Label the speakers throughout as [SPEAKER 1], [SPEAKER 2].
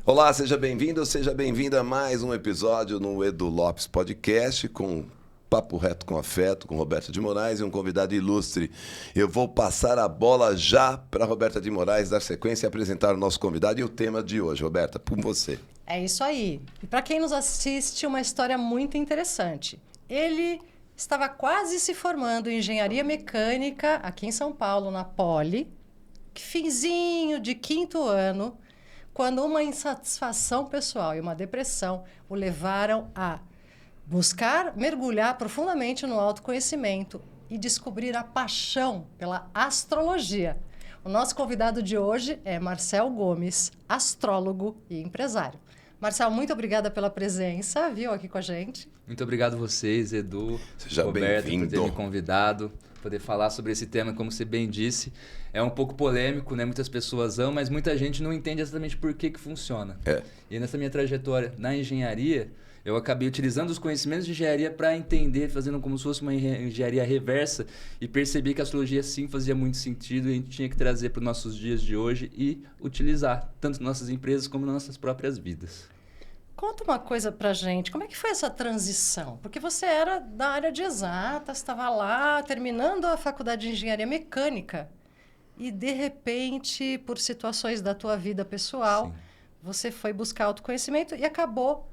[SPEAKER 1] Olá, seja bem-vindo, seja bem-vinda a mais um episódio no Edu Lopes Podcast com Papo Reto com Afeto, com Roberta de Moraes e um convidado ilustre. Eu vou passar a bola já para Roberta de Moraes dar sequência e apresentar o nosso convidado e o tema de hoje. Roberta, com você.
[SPEAKER 2] É isso aí. E para quem nos assiste, uma história muito interessante. Ele estava quase se formando em engenharia mecânica aqui em São Paulo, na Poli, finzinho de 5º ano, quando uma insatisfação pessoal e uma depressão o levaram a buscar mergulhar profundamente no autoconhecimento e descobrir a paixão pela astrologia. O nosso convidado de hoje é Marcel Gomes, astrólogo e empresário. Marcel, muito obrigada pela presença, viu, aqui com a gente.
[SPEAKER 3] Muito obrigado a vocês, Edu,
[SPEAKER 1] Seja
[SPEAKER 3] Roberto, por ter
[SPEAKER 1] bem-vindo.
[SPEAKER 3] me convidado, poder falar sobre esse tema, como você bem disse. É um pouco polêmico, né? Muitas pessoas amam, mas muita gente não entende exatamente por que funciona. E nessa minha trajetória na engenharia, eu acabei utilizando os conhecimentos de engenharia para entender, fazendo como se fosse uma engenharia reversa e percebi que a astrologia sim fazia muito sentido e a gente tinha que trazer para os nossos dias de hoje e utilizar, tanto nas nossas empresas como nas nossas próprias vidas.
[SPEAKER 2] Conta uma coisa pra gente, como é que foi essa transição? Porque você era da área de exatas, estava lá terminando a faculdade de engenharia mecânica e, de repente, por situações da tua vida pessoal,
[SPEAKER 3] Sim.
[SPEAKER 2] você foi buscar autoconhecimento e acabou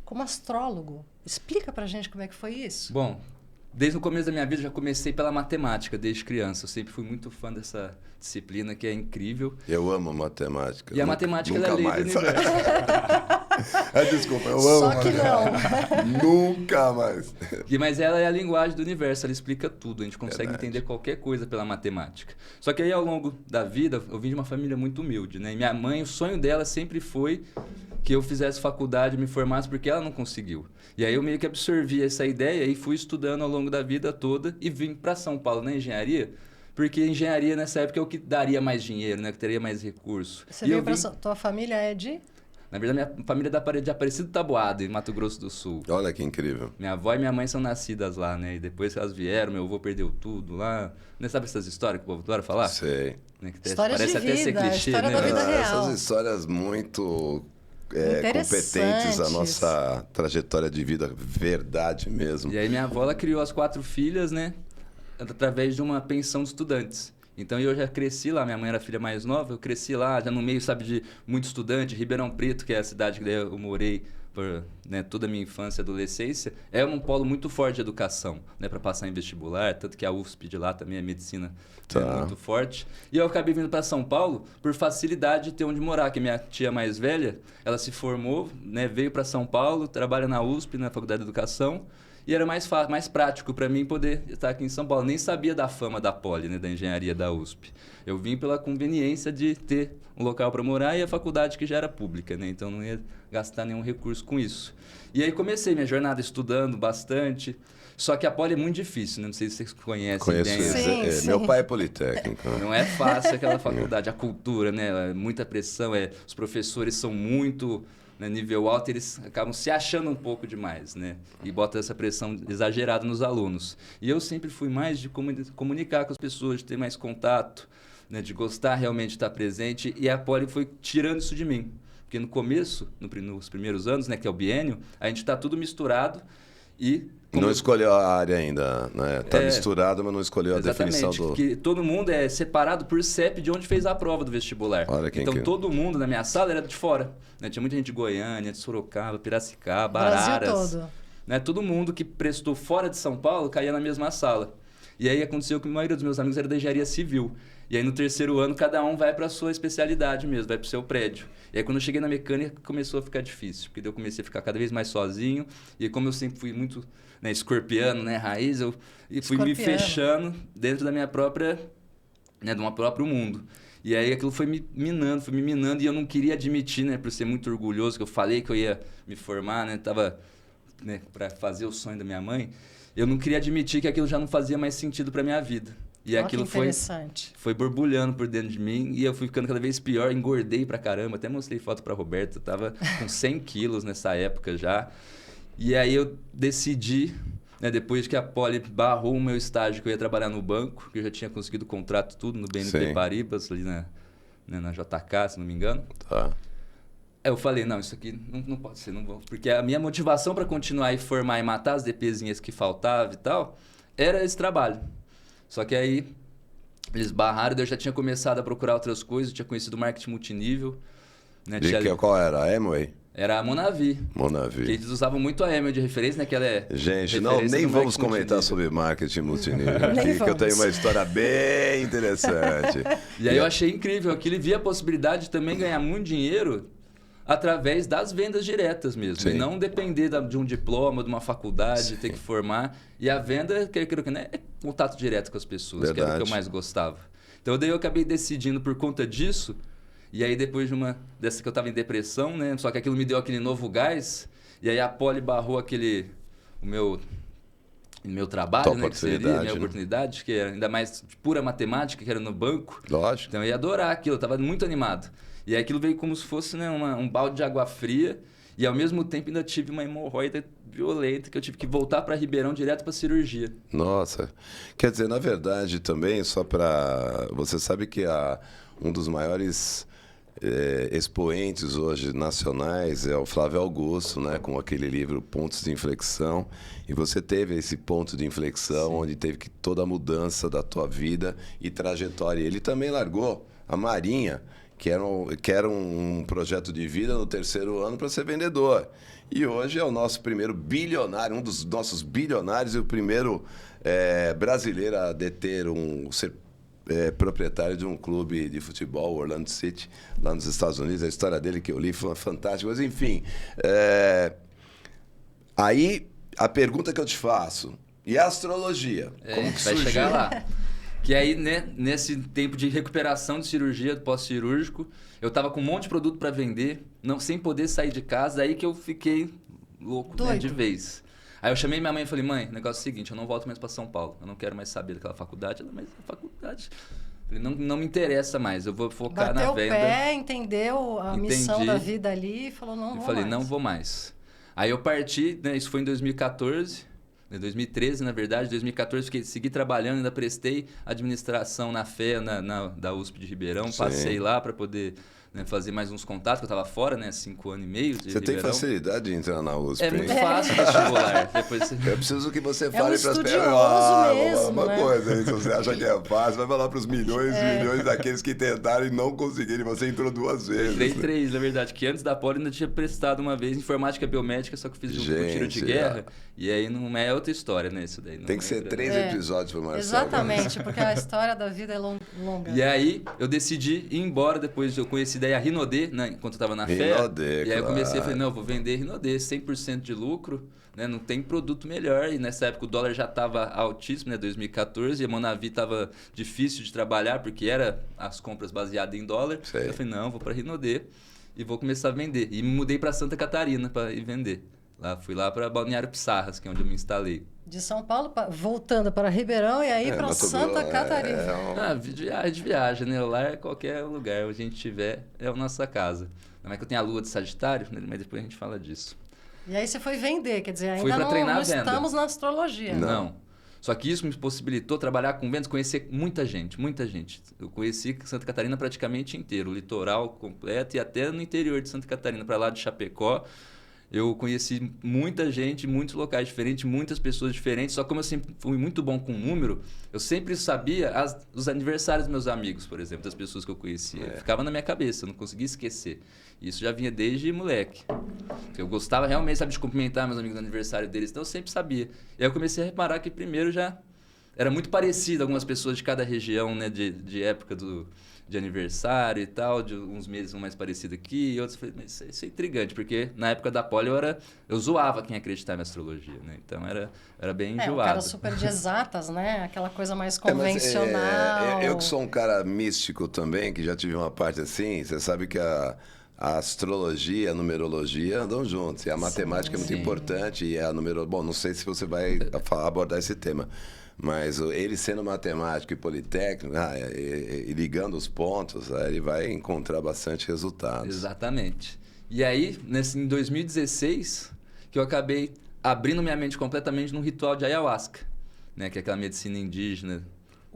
[SPEAKER 2] como astrólogo. Explica pra gente como é que foi isso.
[SPEAKER 3] Bom, desde o começo da minha vida eu já comecei pela matemática, desde criança. Eu sempre fui muito fã dessa disciplina que é incrível.
[SPEAKER 1] Eu amo matemática.
[SPEAKER 3] E a matemática ela é a lei do universo.
[SPEAKER 1] Desculpa, eu
[SPEAKER 2] Só
[SPEAKER 1] amo
[SPEAKER 2] que
[SPEAKER 1] matemática. Nunca mais.
[SPEAKER 3] Mas ela é a linguagem do universo, ela explica tudo. A gente consegue
[SPEAKER 1] Verdade.
[SPEAKER 3] entender qualquer coisa pela matemática. Só que aí, ao longo da vida, eu vim de uma família muito humilde, né? E minha mãe, o sonho dela sempre foi que eu fizesse faculdade, me formasse, porque ela não conseguiu. E aí eu meio que absorvi essa ideia e fui estudando ao longo da vida toda e vim para São Paulo na engenharia, porque engenharia nessa época é o que daria mais dinheiro, né? Que teria mais recurso.
[SPEAKER 2] Você
[SPEAKER 3] E
[SPEAKER 2] veio
[SPEAKER 3] eu
[SPEAKER 2] para
[SPEAKER 3] vim...
[SPEAKER 2] tua família é de...
[SPEAKER 3] Na verdade, minha família é de Aparecido Taboado, em Mato Grosso do Sul.
[SPEAKER 1] Olha que incrível.
[SPEAKER 3] Minha avó e minha mãe são nascidas lá, né? E depois que elas vieram, meu avô perdeu tudo lá. Né? Sabe essas histórias que o povo adora falar?
[SPEAKER 1] Sei.
[SPEAKER 3] Né? Que
[SPEAKER 2] Histórias
[SPEAKER 3] parece
[SPEAKER 2] de
[SPEAKER 3] até ser
[SPEAKER 2] vida,
[SPEAKER 3] clichê,
[SPEAKER 2] história
[SPEAKER 3] né?
[SPEAKER 2] da vida
[SPEAKER 3] Mas-
[SPEAKER 2] real.
[SPEAKER 1] Essas histórias muito
[SPEAKER 2] Interessantes.
[SPEAKER 1] competentes, a nossa trajetória de vida, verdade mesmo.
[SPEAKER 3] E aí minha avó, ela criou as 4 filhas, né? Através de uma pensão de estudantes. Então eu já cresci lá, minha mãe era a filha mais nova, eu cresci lá, já no meio, sabe, de muito estudante. Ribeirão Preto, que é a cidade que eu morei por, né, toda a minha infância e adolescência, é um polo muito forte de educação, né, para passar em vestibular, tanto que a USP de lá também, a medicina
[SPEAKER 1] Tá.
[SPEAKER 3] é muito forte. E eu acabei vindo para São Paulo por facilidade de ter onde morar, que minha tia mais velha, ela se formou, né, veio para São Paulo, trabalha na USP, na Faculdade de Educação, e era mais prático para mim poder estar aqui em São Paulo. Nem sabia da fama da Poli, né, da engenharia da USP. Eu vim pela conveniência de ter um local para morar e a faculdade que já era pública, né? Então não ia gastar nenhum recurso com isso. E aí comecei minha jornada estudando bastante. Só que a Poli é muito difícil, né? Não sei se vocês conhecem
[SPEAKER 1] Conheço
[SPEAKER 3] bem.
[SPEAKER 1] isso.
[SPEAKER 2] Sim, sim.
[SPEAKER 1] Meu pai é politécnico.
[SPEAKER 3] Não é fácil aquela faculdade, a cultura, né? Muita pressão, os professores são muito, né, nível alto, eles acabam se achando um pouco demais, né? E botam essa pressão exagerada nos alunos. E eu sempre fui mais de comunicar com as pessoas, de ter mais contato, né, de gostar realmente de estar presente. E a Poli foi tirando isso de mim. Porque no começo, nos primeiros anos, né, que é o biênio, a gente está tudo misturado e...
[SPEAKER 1] Não escolheu a área ainda, né? Tá misturado, mas não escolheu a
[SPEAKER 3] Exatamente,
[SPEAKER 1] definição do...
[SPEAKER 3] porque todo mundo é separado por CEP de onde fez a prova do vestibular.
[SPEAKER 1] Olha quem
[SPEAKER 3] então
[SPEAKER 1] que-
[SPEAKER 3] todo mundo na minha sala era de fora, né? Tinha muita gente de Goiânia, de Sorocaba, Piracicaba,
[SPEAKER 2] Brasil
[SPEAKER 3] Araras.
[SPEAKER 2] todo.
[SPEAKER 3] Né? Todo mundo que prestou fora de São Paulo caía na mesma sala. E aí aconteceu que a maioria dos meus amigos era da engenharia civil. E aí no 3º ano cada um vai para a sua especialidade mesmo, vai para o seu prédio. E aí quando eu cheguei na mecânica começou a ficar difícil, porque daí eu comecei a ficar cada vez mais sozinho. E aí, como eu sempre fui muito, né, escorpiano, né, raiz, eu fui me fechando dentro da minha própria, né, do meu próprio mundo. E aí aquilo foi me minando, e eu não queria admitir, né, por ser muito orgulhoso, que eu falei que eu ia me formar, né, tava, né, para fazer o sonho da minha mãe. Eu não queria admitir que aquilo já não fazia mais sentido para minha vida. E aquilo foi borbulhando por dentro de mim e eu fui ficando cada vez pior, engordei pra caramba. Até mostrei foto pra Roberta, eu tava com 100 quilos nessa época já. E aí eu decidi, né, depois que a Poli barrou o meu estágio, que eu ia trabalhar no banco, que eu já tinha conseguido contrato tudo no BNP
[SPEAKER 1] Sim.
[SPEAKER 3] Paribas, ali na JK, se não me engano.
[SPEAKER 1] Tá.
[SPEAKER 3] Aí eu falei, não, isso aqui não pode ser, não vou. Porque a minha motivação para continuar e formar e matar as DPzinhas que faltavam e tal, era esse trabalho. Só que aí eles barraram, eu já tinha começado a procurar outras coisas, eu tinha conhecido marketing multinível. Né?
[SPEAKER 1] Qual era? A Amway?
[SPEAKER 3] Era a Monavi.
[SPEAKER 1] Monavi.
[SPEAKER 3] Que eles usavam muito a Amway de referência, né? Que ela é
[SPEAKER 1] Gente, nem vamos comentar sobre marketing multinível aqui, que eu tenho uma história bem interessante.
[SPEAKER 3] E aí eu achei incrível aquilo e vi a possibilidade de também ganhar muito dinheiro através das vendas diretas mesmo.
[SPEAKER 1] Sim.
[SPEAKER 3] E não depender de um diploma, de uma faculdade, ter que formar. E a venda, que né, é contato direto com as pessoas,
[SPEAKER 1] Verdade.
[SPEAKER 3] que era o que eu mais gostava. Então daí eu acabei decidindo por conta disso. E aí depois dessa que eu estava em depressão, né? Só que aquilo me deu aquele novo gás. E aí a Poli barrou o meu trabalho, né? Que seria a minha oportunidade, que era ainda mais de pura matemática, que era no banco.
[SPEAKER 1] Lógico.
[SPEAKER 3] Então eu ia adorar aquilo, eu estava muito animado. E aí aquilo veio como se fosse, né, um balde de água fria. E ao mesmo tempo ainda tive uma hemorroida violenta que eu tive que voltar para Ribeirão direto para cirurgia.
[SPEAKER 1] Nossa. Quer dizer, na verdade também, só para... Você sabe que um dos maiores expoentes hoje nacionais é o Flávio Augusto, né? Com aquele livro Pontos de Inflexão. E você teve esse ponto de inflexão, sim, onde teve toda a mudança da tua vida e trajetória. Ele também largou a Marinha, que era um projeto de vida no terceiro ano para ser vendedor. E hoje é o nosso primeiro bilionário, um dos nossos bilionários e o primeiro brasileiro a ser proprietário de um clube de futebol, Orlando City, lá nos Estados Unidos. A história dele que eu li foi fantástica. Mas, enfim, aí a pergunta que eu te faço, e a astrologia? Como que
[SPEAKER 3] vai
[SPEAKER 1] surgiu?
[SPEAKER 3] chegar lá. Que aí, né, nesse tempo de recuperação de cirurgia, pós-cirúrgico, eu tava com um monte de produto para vender, sem poder sair de casa, aí que eu fiquei louco, né, de vez. Aí eu chamei minha mãe e falei, mãe, o negócio é o seguinte, eu não volto mais para São Paulo, eu não quero mais saber daquela faculdade. Ela, mas a faculdade... Eu falei, não me interessa mais, eu vou focar na venda.
[SPEAKER 2] Bateu o pé, entendeu a missão da vida ali e falou, não vou mais.
[SPEAKER 3] Eu falei, não vou mais. Aí eu parti, né, isso foi em 2014... Em 2013, na verdade, em 2014, segui trabalhando, ainda prestei administração na FEA, da USP de Ribeirão. Sim. Passei lá para poder, né, fazer mais uns contatos, que eu estava fora, né? 5 anos e meio de
[SPEAKER 1] Você
[SPEAKER 3] Ribeirão.
[SPEAKER 1] tem facilidade de entrar na USP?
[SPEAKER 3] É muito fácil vestibular. Depois
[SPEAKER 1] Eu preciso que você fale para as
[SPEAKER 2] pessoas. Mesmo,
[SPEAKER 1] uma
[SPEAKER 2] né?
[SPEAKER 1] coisa, hein? Se você acha que é fácil, vai falar para os milhões e milhões daqueles que tentaram e não conseguiram. Você entrou 2 vezes.
[SPEAKER 3] Entrei 3, na verdade, que antes da Poli ainda tinha prestado uma vez informática biomédica, só que fiz junto com tiro de guerra. E aí não é outra história, né? Isso daí não
[SPEAKER 1] tem que ser 3 episódios para o Marcelo.
[SPEAKER 2] Exatamente, porque a história da vida é longa.
[SPEAKER 3] E aí eu decidi ir embora, depois eu conheci daí a Rinodê, né, enquanto eu estava na FEA. E aí eu comecei, falei, não, eu vou vender Rinodê, 100% de lucro, né, não tem produto melhor. E nessa época o dólar já estava altíssimo, né, 2014, e a Monavi estava difícil de trabalhar, porque era as compras baseadas em dólar. Eu falei, não, vou para Rinodê e vou começar a vender. E me mudei para Santa Catarina para ir vender. Fui lá para Balneário Pissarras, que é onde eu me instalei.
[SPEAKER 2] De São Paulo, voltando para Ribeirão e aí para Santa Catarina.
[SPEAKER 3] Viagem, né? Lá é qualquer lugar, onde a gente estiver, é a nossa casa. Não é que eu tenho a lua de Sagitário, né? Mas depois a gente fala disso.
[SPEAKER 2] E aí você foi vender, quer dizer, ainda
[SPEAKER 3] não
[SPEAKER 2] estamos na astrologia.
[SPEAKER 3] Não. Só que isso me possibilitou trabalhar com vendas, conhecer muita gente, muita gente. Eu conheci Santa Catarina praticamente inteiro, o litoral completo e até no interior de Santa Catarina, para lá de Chapecó. Eu conheci muita gente, muitos locais diferentes, muitas pessoas diferentes. Só que como eu sempre fui muito bom com número, eu sempre sabia os aniversários dos meus amigos, por exemplo, das pessoas que eu conhecia. Ficava na minha cabeça, eu não conseguia esquecer. Isso já vinha desde moleque. Eu gostava realmente, sabe, de cumprimentar meus amigos no aniversário deles, então eu sempre sabia. E aí eu comecei a reparar que primeiro já era muito parecido algumas pessoas de cada região, né, de época de aniversário e tal, de uns meses um mais parecido aqui e outros. Eu falei, mas isso é intrigante, porque na época da Poli eu zoava quem acreditava em astrologia, né? Então era bem enjoado.
[SPEAKER 2] Um cara super de exatas, né? Aquela coisa mais convencional.
[SPEAKER 1] Eu que sou um cara místico também, que já tive uma parte assim, você sabe que a astrologia e a numerologia andam juntos, e a matemática é muito importante, e a numerologia... Bom, não sei se você vai abordar esse tema, mas ele sendo matemático e politécnico, e ligando os pontos, ele vai encontrar bastante resultados.
[SPEAKER 3] Exatamente. E aí, em 2016, que eu acabei abrindo minha mente completamente num ritual de ayahuasca, né, que é aquela medicina indígena.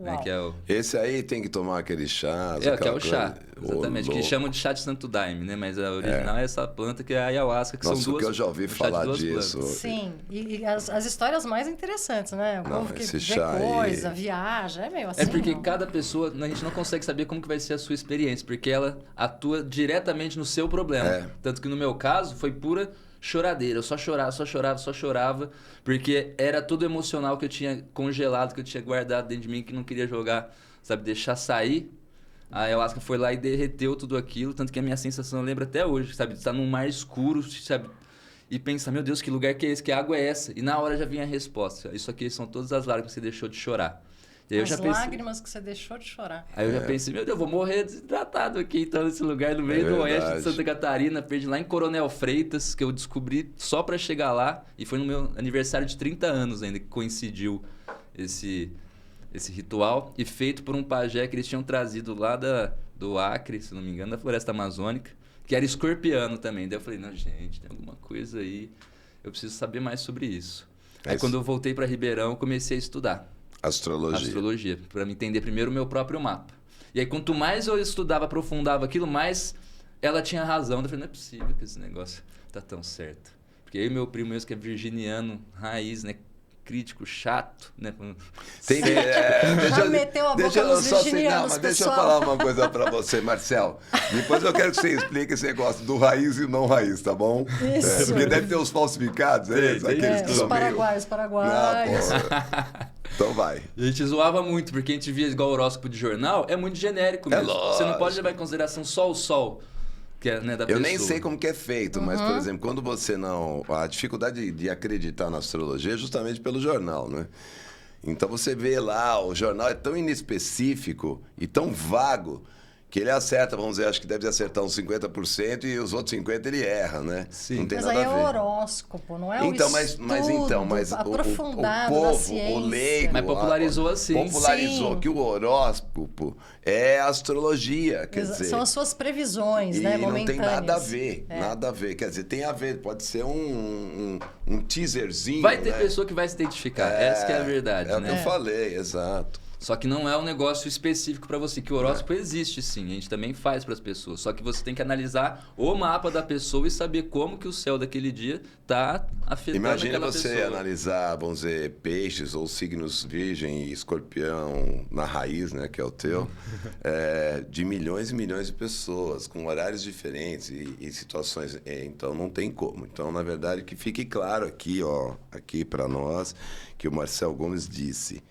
[SPEAKER 3] né,
[SPEAKER 2] Uau.
[SPEAKER 3] que é o...
[SPEAKER 1] Esse aí tem que tomar aquele chá.
[SPEAKER 3] que é
[SPEAKER 1] aquela
[SPEAKER 3] o chá,
[SPEAKER 1] coisa.
[SPEAKER 3] exatamente,
[SPEAKER 1] Ô,
[SPEAKER 3] que
[SPEAKER 1] louco.
[SPEAKER 3] chamam de chá de santo daime, né? Mas a original é essa planta que é a ayahuasca, que
[SPEAKER 1] Nossa,
[SPEAKER 3] são duas...
[SPEAKER 1] que eu já ouvi
[SPEAKER 3] um chá de
[SPEAKER 1] falar
[SPEAKER 3] duas
[SPEAKER 1] disso.
[SPEAKER 3] plantas.
[SPEAKER 2] Sim, e as histórias mais interessantes, né? O
[SPEAKER 1] Não,
[SPEAKER 2] povo que
[SPEAKER 1] esse
[SPEAKER 2] vê
[SPEAKER 1] chá aí-
[SPEAKER 2] coisa, viaja, é meio assim.
[SPEAKER 3] É porque
[SPEAKER 2] não?
[SPEAKER 3] cada pessoa, a gente não consegue saber como que vai ser a sua experiência, porque ela atua diretamente no seu problema.
[SPEAKER 1] É.
[SPEAKER 3] Tanto que no meu caso foi pura choradeira, eu só chorava, porque era tudo emocional que eu tinha congelado, que eu tinha guardado dentro de mim, que não queria jogar, sabe, deixar sair. A ayahuasca foi lá e derreteu tudo aquilo, tanto que a minha sensação eu lembro até hoje, sabe, de estar num mar escuro, sabe, e pensar, meu Deus, que lugar que é esse, que água é essa? E na hora já vinha a resposta, isso aqui são todas as lágrimas que você deixou de chorar. E aí eu
[SPEAKER 2] As
[SPEAKER 3] já pensei,
[SPEAKER 2] lágrimas que você deixou de chorar.
[SPEAKER 3] Aí eu já pensei, meu Deus, eu vou morrer desidratado aqui, então, nesse lugar no meio do oeste de
[SPEAKER 1] verdade.
[SPEAKER 3] Santa Catarina, perdi lá em Coronel Freitas, que eu descobri só pra chegar lá, e foi no meu aniversário de 30 anos ainda, que coincidiu esse ritual, e feito por um pajé que eles tinham trazido lá do Acre, se não me engano, da Floresta Amazônica, que era escorpiano também. Daí eu falei, não, gente, tem alguma coisa aí, eu preciso saber mais sobre isso. Aí
[SPEAKER 1] Mas-
[SPEAKER 3] quando eu voltei pra Ribeirão, eu comecei a estudar astrologia, para me entender primeiro o meu próprio mapa. E aí, quanto mais eu estudava, aprofundava aquilo, mais ela tinha razão. Eu falei, não é possível que esse negócio tá tão certo. Porque eu e meu primo mesmo, que é virginiano, raiz, né? Crítico, chato, né?
[SPEAKER 1] Tem,
[SPEAKER 2] Já meteu a boca nos
[SPEAKER 1] só assim,
[SPEAKER 2] virginianos,
[SPEAKER 1] não, mas deixa eu
[SPEAKER 2] pessoal.
[SPEAKER 1] falar uma coisa pra você, Marcel. Depois eu quero que você explique esse negócio do raiz e não raiz, tá bom?
[SPEAKER 2] Isso.
[SPEAKER 1] Porque deve ter os falsificados,
[SPEAKER 3] Tem,
[SPEAKER 1] aqueles
[SPEAKER 3] tem.
[SPEAKER 1] que
[SPEAKER 2] Os
[SPEAKER 1] são meio...
[SPEAKER 2] paraguaios.
[SPEAKER 1] Ah, pô. Então vai.
[SPEAKER 3] A gente zoava muito, porque a gente via igual horóscopo de jornal, é muito genérico mesmo. Você não pode levar em consideração só o sol, que é, né, da
[SPEAKER 1] Eu
[SPEAKER 3] pessoa.
[SPEAKER 1] nem sei como que é feito, mas, por exemplo, quando você não... A dificuldade de acreditar na astrologia é justamente pelo jornal, né? Então você vê lá, o jornal é tão inespecífico e tão vago que ele acerta, vamos dizer, acho que deve acertar uns 50% e os outros 50% ele erra, né?
[SPEAKER 3] Sim.
[SPEAKER 1] Não tem
[SPEAKER 2] Mas
[SPEAKER 1] nada
[SPEAKER 2] aí é
[SPEAKER 1] a
[SPEAKER 2] o
[SPEAKER 1] ver.
[SPEAKER 2] horóscopo, não é
[SPEAKER 1] Então,
[SPEAKER 2] o
[SPEAKER 1] mas
[SPEAKER 2] estudo
[SPEAKER 1] o
[SPEAKER 2] aprofundado da
[SPEAKER 1] povo,
[SPEAKER 2] ciência.
[SPEAKER 1] o leigo...
[SPEAKER 3] Mas popularizou assim.
[SPEAKER 1] Popularizou
[SPEAKER 2] Sim.
[SPEAKER 1] que o horóscopo é astrologia, quer dizer...
[SPEAKER 2] São as suas previsões,
[SPEAKER 1] E
[SPEAKER 2] né,
[SPEAKER 1] não tem
[SPEAKER 2] momentâneas.
[SPEAKER 1] nada a ver,
[SPEAKER 2] É.
[SPEAKER 1] nada a ver. Quer dizer, tem a ver, pode ser um teaserzinho,
[SPEAKER 3] Vai ter
[SPEAKER 1] né?
[SPEAKER 3] pessoa que vai se identificar, essa que é a verdade,
[SPEAKER 1] É o
[SPEAKER 3] né?
[SPEAKER 1] que eu falei, exato.
[SPEAKER 3] Só que não é um negócio específico para você, que o horóscopo existe sim, a gente também faz para as pessoas. Só que você tem que analisar o mapa da pessoa e saber como que o céu daquele dia tá afetando
[SPEAKER 1] Imagina
[SPEAKER 3] aquela
[SPEAKER 1] você
[SPEAKER 3] pessoa.
[SPEAKER 1] analisar, vamos dizer, peixes ou signos virgem e escorpião na raiz, né, que é o teu, de milhões e milhões de pessoas, com horários diferentes e situações. Então, não tem como. Então, na verdade, que fique claro aqui, ó, aqui para nós, que o Marcel Gomes disse,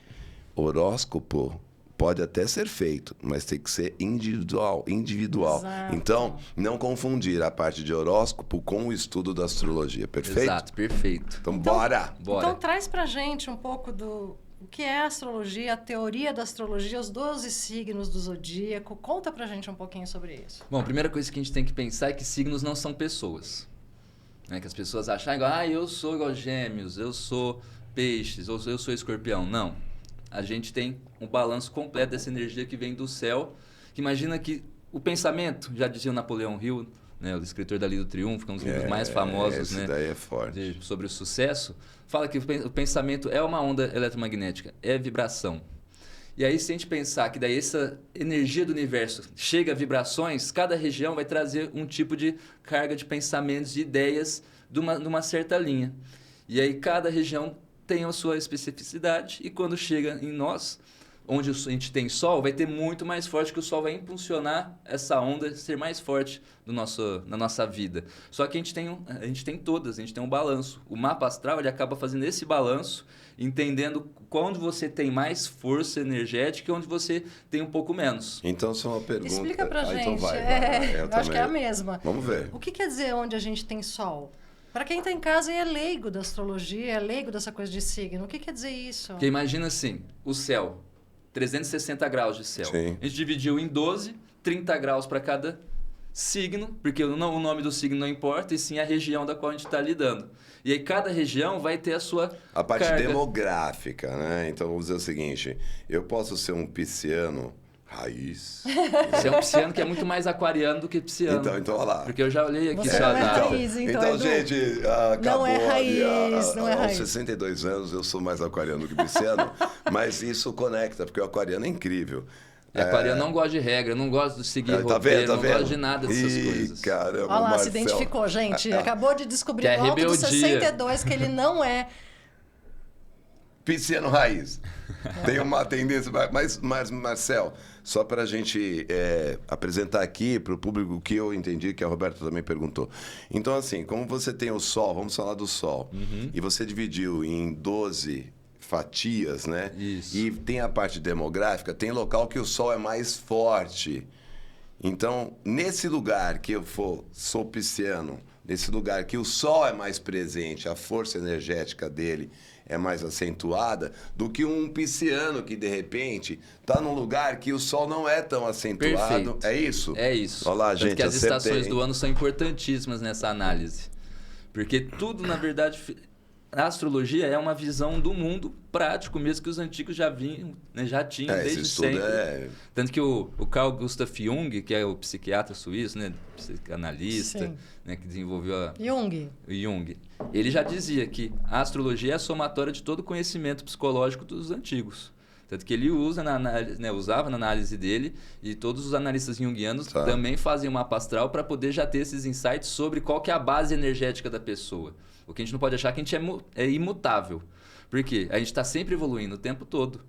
[SPEAKER 1] horóscopo pode até ser feito, mas tem que ser individual.
[SPEAKER 2] Exato.
[SPEAKER 1] Então, não confundir a parte de horóscopo com o estudo da astrologia, perfeito?
[SPEAKER 3] Exato, perfeito.
[SPEAKER 1] Então, bora!
[SPEAKER 3] Bora.
[SPEAKER 2] Então traz pra gente um pouco do o que é a astrologia, a teoria da astrologia, os 12 signos do zodíaco. Conta pra gente um pouquinho sobre isso.
[SPEAKER 3] Bom, a primeira coisa que a gente tem que pensar é que signos não são pessoas. Né? Que as pessoas acham igual, eu sou igual gêmeos, eu sou peixes, ou eu sou escorpião. Não. A gente tem um balanço completo dessa energia que vem do céu. Imagina que o pensamento, já dizia o Napoleão Hill, né, o escritor da Lei do Triunfo, que é um dos livros mais famosos,
[SPEAKER 1] esse
[SPEAKER 3] né,
[SPEAKER 1] daí é forte.
[SPEAKER 3] sobre o sucesso, fala que o pensamento é uma onda eletromagnética, é vibração. E aí, se a gente pensar que daí essa energia do universo chega a vibrações, cada região vai trazer um tipo de carga de pensamentos, de ideias de uma certa linha. E aí, cada região tem a sua especificidade e quando chega em nós, onde a gente tem Sol, vai ter muito mais forte, que o Sol vai impulsionar essa onda ser mais forte na nossa vida. Só que a gente tem todas, a gente tem um balanço. O mapa astral ele acaba fazendo esse balanço, entendendo quando você tem mais força energética e onde você tem um pouco menos.
[SPEAKER 1] Então, só uma pergunta.
[SPEAKER 2] Explica pra gente.
[SPEAKER 1] Então vai.
[SPEAKER 2] Eu acho que é a mesma.
[SPEAKER 1] Vamos ver.
[SPEAKER 2] O que quer dizer onde a gente tem sol? Para quem está em casa e é leigo da astrologia, é leigo dessa coisa de signo, o que quer dizer isso?
[SPEAKER 3] Porque imagina assim, o céu, 360 graus de céu.
[SPEAKER 1] Sim.
[SPEAKER 3] A gente dividiu em 12, 30 graus para cada signo, porque o nome do signo não importa, e sim a região da qual a gente está lidando. E aí cada região vai ter a sua
[SPEAKER 1] A parte
[SPEAKER 3] carga.
[SPEAKER 1] demográfica, né? Então, vamos dizer o seguinte, eu posso ser um pisciano Raiz.
[SPEAKER 3] Você é um pisciano que é muito mais aquariano do que pisciano.
[SPEAKER 1] Então olha lá.
[SPEAKER 3] Porque eu já olhei aqui
[SPEAKER 2] Você
[SPEAKER 3] sua
[SPEAKER 2] não é
[SPEAKER 3] data.
[SPEAKER 2] raiz, então,
[SPEAKER 1] Então,
[SPEAKER 2] Edu,
[SPEAKER 1] gente, acabou
[SPEAKER 2] não é raiz, não é
[SPEAKER 1] aos
[SPEAKER 2] raiz.
[SPEAKER 1] 62 anos eu sou mais aquariano do que pisciano, mas isso conecta, porque o aquariano é incrível.
[SPEAKER 3] E aquariano não gosta de regra, não gosta de seguir
[SPEAKER 1] Tá
[SPEAKER 3] roteiro,
[SPEAKER 1] vendo? Tá
[SPEAKER 3] não
[SPEAKER 1] vendo?
[SPEAKER 3] gosta de nada dessas
[SPEAKER 1] Ih,
[SPEAKER 3] coisas.
[SPEAKER 1] Caramba,
[SPEAKER 2] Olha lá, se
[SPEAKER 1] Marcel.
[SPEAKER 2] identificou, gente. Acabou de descobrir
[SPEAKER 3] Que é
[SPEAKER 2] no alto dos
[SPEAKER 3] rebeldia.
[SPEAKER 2] 62 que ele não é.
[SPEAKER 1] Pisciano raiz. Tem uma tendência. Mas Marcel, só para a gente apresentar aqui para o público o que eu entendi, que a Roberta também perguntou. Então, assim, como você tem o Sol, vamos falar do Sol, e você dividiu em 12 fatias, né?
[SPEAKER 3] Isso.
[SPEAKER 1] E tem a parte demográfica, tem local que o Sol é mais forte. Então, nesse lugar que eu sou pisciano, nesse lugar que o Sol é mais presente, a força energética dele é mais acentuada do que um pisciano que, de repente, está num lugar que o Sol não é tão acentuado.
[SPEAKER 3] Perfeito.
[SPEAKER 1] É isso?
[SPEAKER 3] É isso.
[SPEAKER 1] Olha lá,
[SPEAKER 3] Tanto
[SPEAKER 1] gente,
[SPEAKER 3] que as
[SPEAKER 1] acertei,
[SPEAKER 3] estações
[SPEAKER 1] hein?
[SPEAKER 3] do ano são importantíssimas nessa análise. Porque tudo, na verdade, a astrologia é uma visão do mundo prático mesmo que os antigos já vinham, né, já tinham desde
[SPEAKER 1] esse estudo
[SPEAKER 3] sempre. Tanto que o Carl Gustav Jung, que é o psiquiatra suíço, né, psicanalista,
[SPEAKER 2] Sim.
[SPEAKER 3] né, que desenvolveu o Jung, ele já dizia que a astrologia é a somatória de todo o conhecimento psicológico dos antigos. Tanto que ele usa na análise, né, usava na análise dele, e todos os analistas junguianos também fazem um mapa astral para poder já ter esses insights sobre qual que é a base energética da pessoa. O que a gente não pode achar é que a gente é imutável. Por quê? A gente está sempre evoluindo o tempo todo.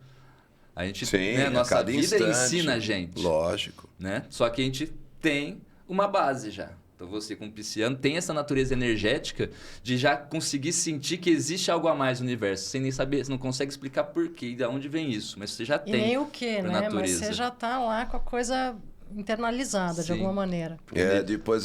[SPEAKER 3] A gente,
[SPEAKER 1] Sim,
[SPEAKER 3] né,
[SPEAKER 1] a
[SPEAKER 3] nossa
[SPEAKER 1] cada
[SPEAKER 3] vida
[SPEAKER 1] instante.
[SPEAKER 3] ensina a gente.
[SPEAKER 1] Lógico.
[SPEAKER 3] Né? Só que a gente tem uma base já. Então você, como pisciano, tem essa natureza energética de já conseguir sentir que existe algo a mais no universo, sem nem saber, você não consegue explicar por quê e de onde vem isso, mas você já
[SPEAKER 2] E
[SPEAKER 3] tem.
[SPEAKER 2] nem o quê, né? Mas você já tá lá com a coisa internalizada, de
[SPEAKER 3] Sim.
[SPEAKER 2] alguma maneira.
[SPEAKER 1] Depois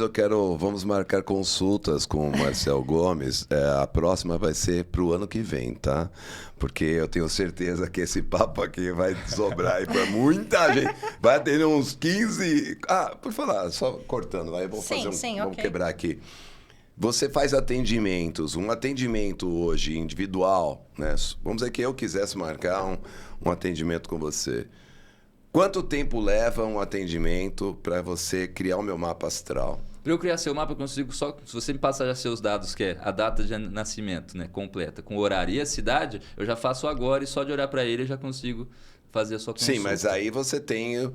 [SPEAKER 1] vamos marcar consultas com o Marcel Gomes. A próxima vai ser para o ano que vem, tá? Porque eu tenho certeza que esse papo aqui vai sobrar aí para muita gente. Vai ter uns 15... por falar, só cortando, vai, eu vou fazer vamos
[SPEAKER 2] ok.
[SPEAKER 1] quebrar aqui. Você faz atendimentos, um atendimento hoje individual, né? Vamos dizer que eu quisesse marcar um atendimento com você. Quanto tempo leva um atendimento para você criar o meu mapa astral?
[SPEAKER 3] Para eu criar seu mapa, eu consigo só... Se você me passar já seus dados, que é a data de nascimento, né, completa, com o horário e a cidade, eu já faço agora e só de olhar para ele eu já consigo fazer a sua consulta.
[SPEAKER 1] Sim, mas aí você tem eu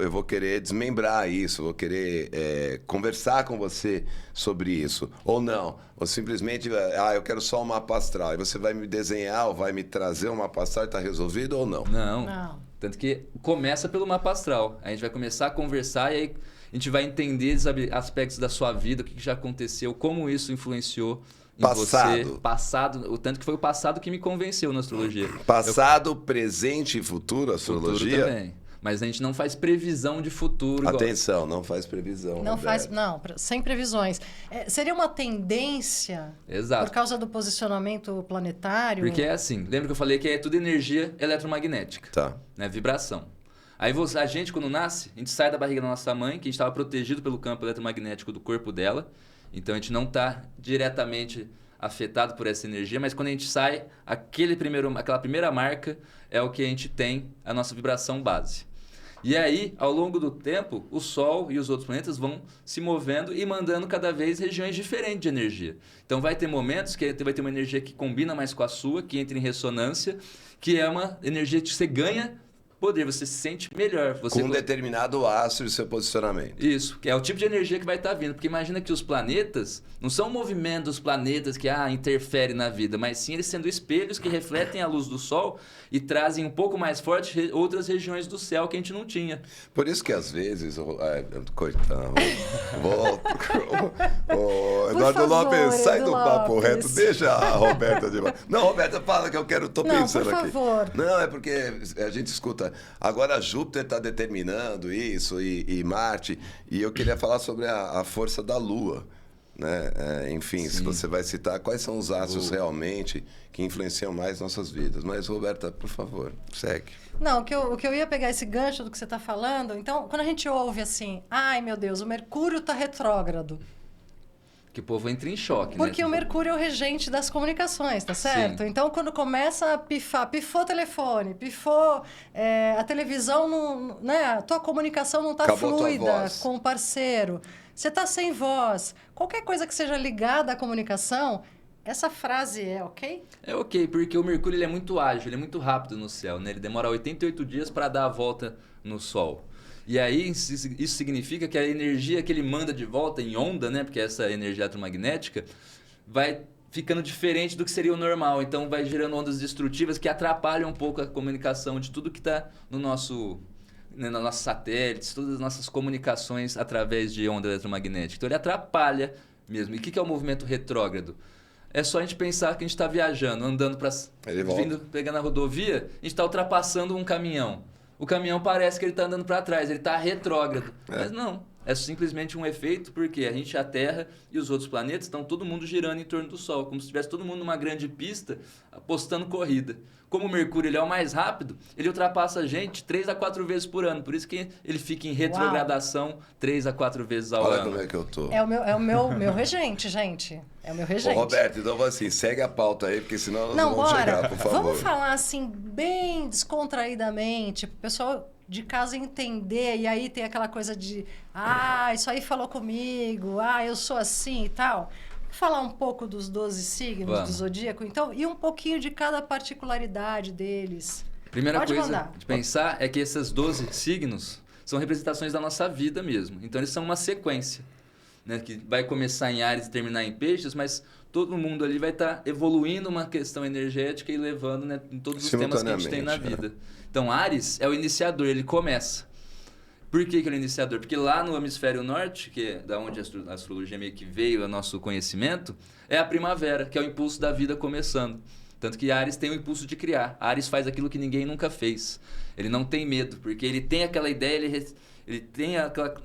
[SPEAKER 1] vou querer desmembrar isso, vou querer conversar com você sobre isso. Ou não, ou simplesmente, eu quero só um mapa astral. E você vai me desenhar ou vai me trazer um mapa astral e está resolvido ou não?
[SPEAKER 3] Não. Tanto que começa pelo mapa astral. A gente vai começar a conversar e aí a gente vai entender aspectos da sua vida, o que já aconteceu, como isso influenciou em você. Passado. O tanto que foi o passado que me convenceu na astrologia.
[SPEAKER 1] Passado, presente e futuro, astrologia?
[SPEAKER 3] Futuro também. Mas a gente não faz previsão de futuro.
[SPEAKER 1] Atenção, não faz previsão.
[SPEAKER 2] Sem previsões. Seria uma tendência.
[SPEAKER 3] Exato.
[SPEAKER 2] Por causa do posicionamento planetário?
[SPEAKER 3] Porque é assim, lembra que eu falei que é tudo energia eletromagnética.
[SPEAKER 1] Tá.
[SPEAKER 3] Né? Vibração. Aí a gente, quando nasce, a gente sai da barriga da nossa mãe, que a gente estava protegido pelo campo eletromagnético do corpo dela. Então a gente não está diretamente afetado por essa energia, mas quando a gente sai, aquela primeira marca é o que a gente tem, a nossa vibração base. E aí, ao longo do tempo, o Sol e os outros planetas vão se movendo e mandando cada vez regiões diferentes de energia. Então vai ter momentos que vai ter uma energia que combina mais com a sua, que entra em ressonância, que é uma energia que você ganha poder, você se sente melhor.
[SPEAKER 1] Com um determinado astro e seu posicionamento.
[SPEAKER 3] Isso, que é o tipo de energia que vai estar vindo. Porque imagina que os planetas não são o movimento dos planetas que interfere na vida, mas sim eles sendo espelhos que refletem a luz do Sol e trazem um pouco mais forte outras regiões do céu que a gente não tinha.
[SPEAKER 1] Por isso que às vezes... coitado. Eduardo Lopes, sai do papo reto. Deixa a Roberta de... Não, Roberta, fala que eu quero... Tô pensando aqui.
[SPEAKER 2] Por favor.
[SPEAKER 1] Não, é porque a gente escuta... Agora Júpiter está determinando isso e Marte. E eu queria falar sobre a força da Lua. Né? Enfim,
[SPEAKER 3] Sim.
[SPEAKER 1] Se você vai citar quais são os astros realmente que influenciam mais nossas vidas. Mas, Roberta, por favor, segue.
[SPEAKER 2] Não, o que eu ia pegar esse gancho do que você está falando. Então, quando a gente ouve assim, ai meu Deus, o Mercúrio está retrógrado.
[SPEAKER 3] Que o povo entra em choque,
[SPEAKER 2] Porque
[SPEAKER 3] né?
[SPEAKER 2] o Mercúrio é o regente das comunicações, tá certo?
[SPEAKER 3] Sim.
[SPEAKER 2] Então, quando começa a pifar, pifou o telefone, pifou a televisão, não, né? A tua comunicação não está
[SPEAKER 1] Acabou a tua
[SPEAKER 2] fluida
[SPEAKER 1] voz.
[SPEAKER 2] com o parceiro, você está sem voz. Qualquer coisa que seja ligada à comunicação, essa frase é ok?
[SPEAKER 3] É ok, porque o Mercúrio ele é muito ágil, ele é muito rápido no céu, né? Ele demora 88 dias para dar a volta no Sol. E aí isso significa que a energia que ele manda de volta em onda, né? Porque essa energia eletromagnética vai ficando diferente do que seria o normal. Então vai gerando ondas destrutivas que atrapalham um pouco a comunicação de tudo que está no nosso, né, nos nossos satélites, todas as nossas comunicações através de onda eletromagnética. Então ele atrapalha mesmo. E o que é o movimento retrógrado? É só a gente pensar que a gente está viajando, andando para pegando a rodovia, a gente está ultrapassando um caminhão. O caminhão parece que ele está andando para trás, ele está retrógrado. Mas não, é simplesmente um efeito porque a gente, a Terra e os outros planetas estão todo mundo girando em torno do Sol, como se estivesse todo mundo numa grande pista apostando corrida. Como o Mercúrio ele é o mais rápido, ele ultrapassa a gente 3 a 4 vezes por ano. Por isso que ele fica em retrogradação 3 a 4 vezes ao ano.
[SPEAKER 1] Olha como é que eu tô.
[SPEAKER 2] É o meu regente, gente. É o meu regente.
[SPEAKER 1] Ô, Roberto, então assim, segue a pauta aí, porque senão nós
[SPEAKER 2] Não,
[SPEAKER 1] vamos
[SPEAKER 2] bora.
[SPEAKER 1] chegar, por favor.
[SPEAKER 2] Vamos falar assim, bem descontraídamente, para o pessoal de casa entender. E aí tem aquela coisa de, isso aí falou comigo, eu sou assim e tal. Falar um pouco dos 12 signos do zodíaco, então, e um pouquinho de cada particularidade deles.
[SPEAKER 3] Primeira
[SPEAKER 2] Pode
[SPEAKER 3] coisa
[SPEAKER 2] mandar.
[SPEAKER 3] de pensar é que esses 12 signos são representações da nossa vida mesmo. Então, eles são uma sequência, né? Que vai começar em Áries e terminar em Peixes, mas todo mundo ali vai estar evoluindo uma questão energética e levando, né, em todos os temas que a gente tem na vida. Então, Áries é o iniciador, ele começa. Por que ele é iniciador? Porque lá no hemisfério norte, que é da onde a astrologia meio que veio, o nosso conhecimento, é a primavera, que é o impulso da vida começando. Tanto que Áries tem o impulso de criar. Áries faz aquilo que ninguém nunca fez. Ele não tem medo, porque ele tem aquela ideia, ele tem aquela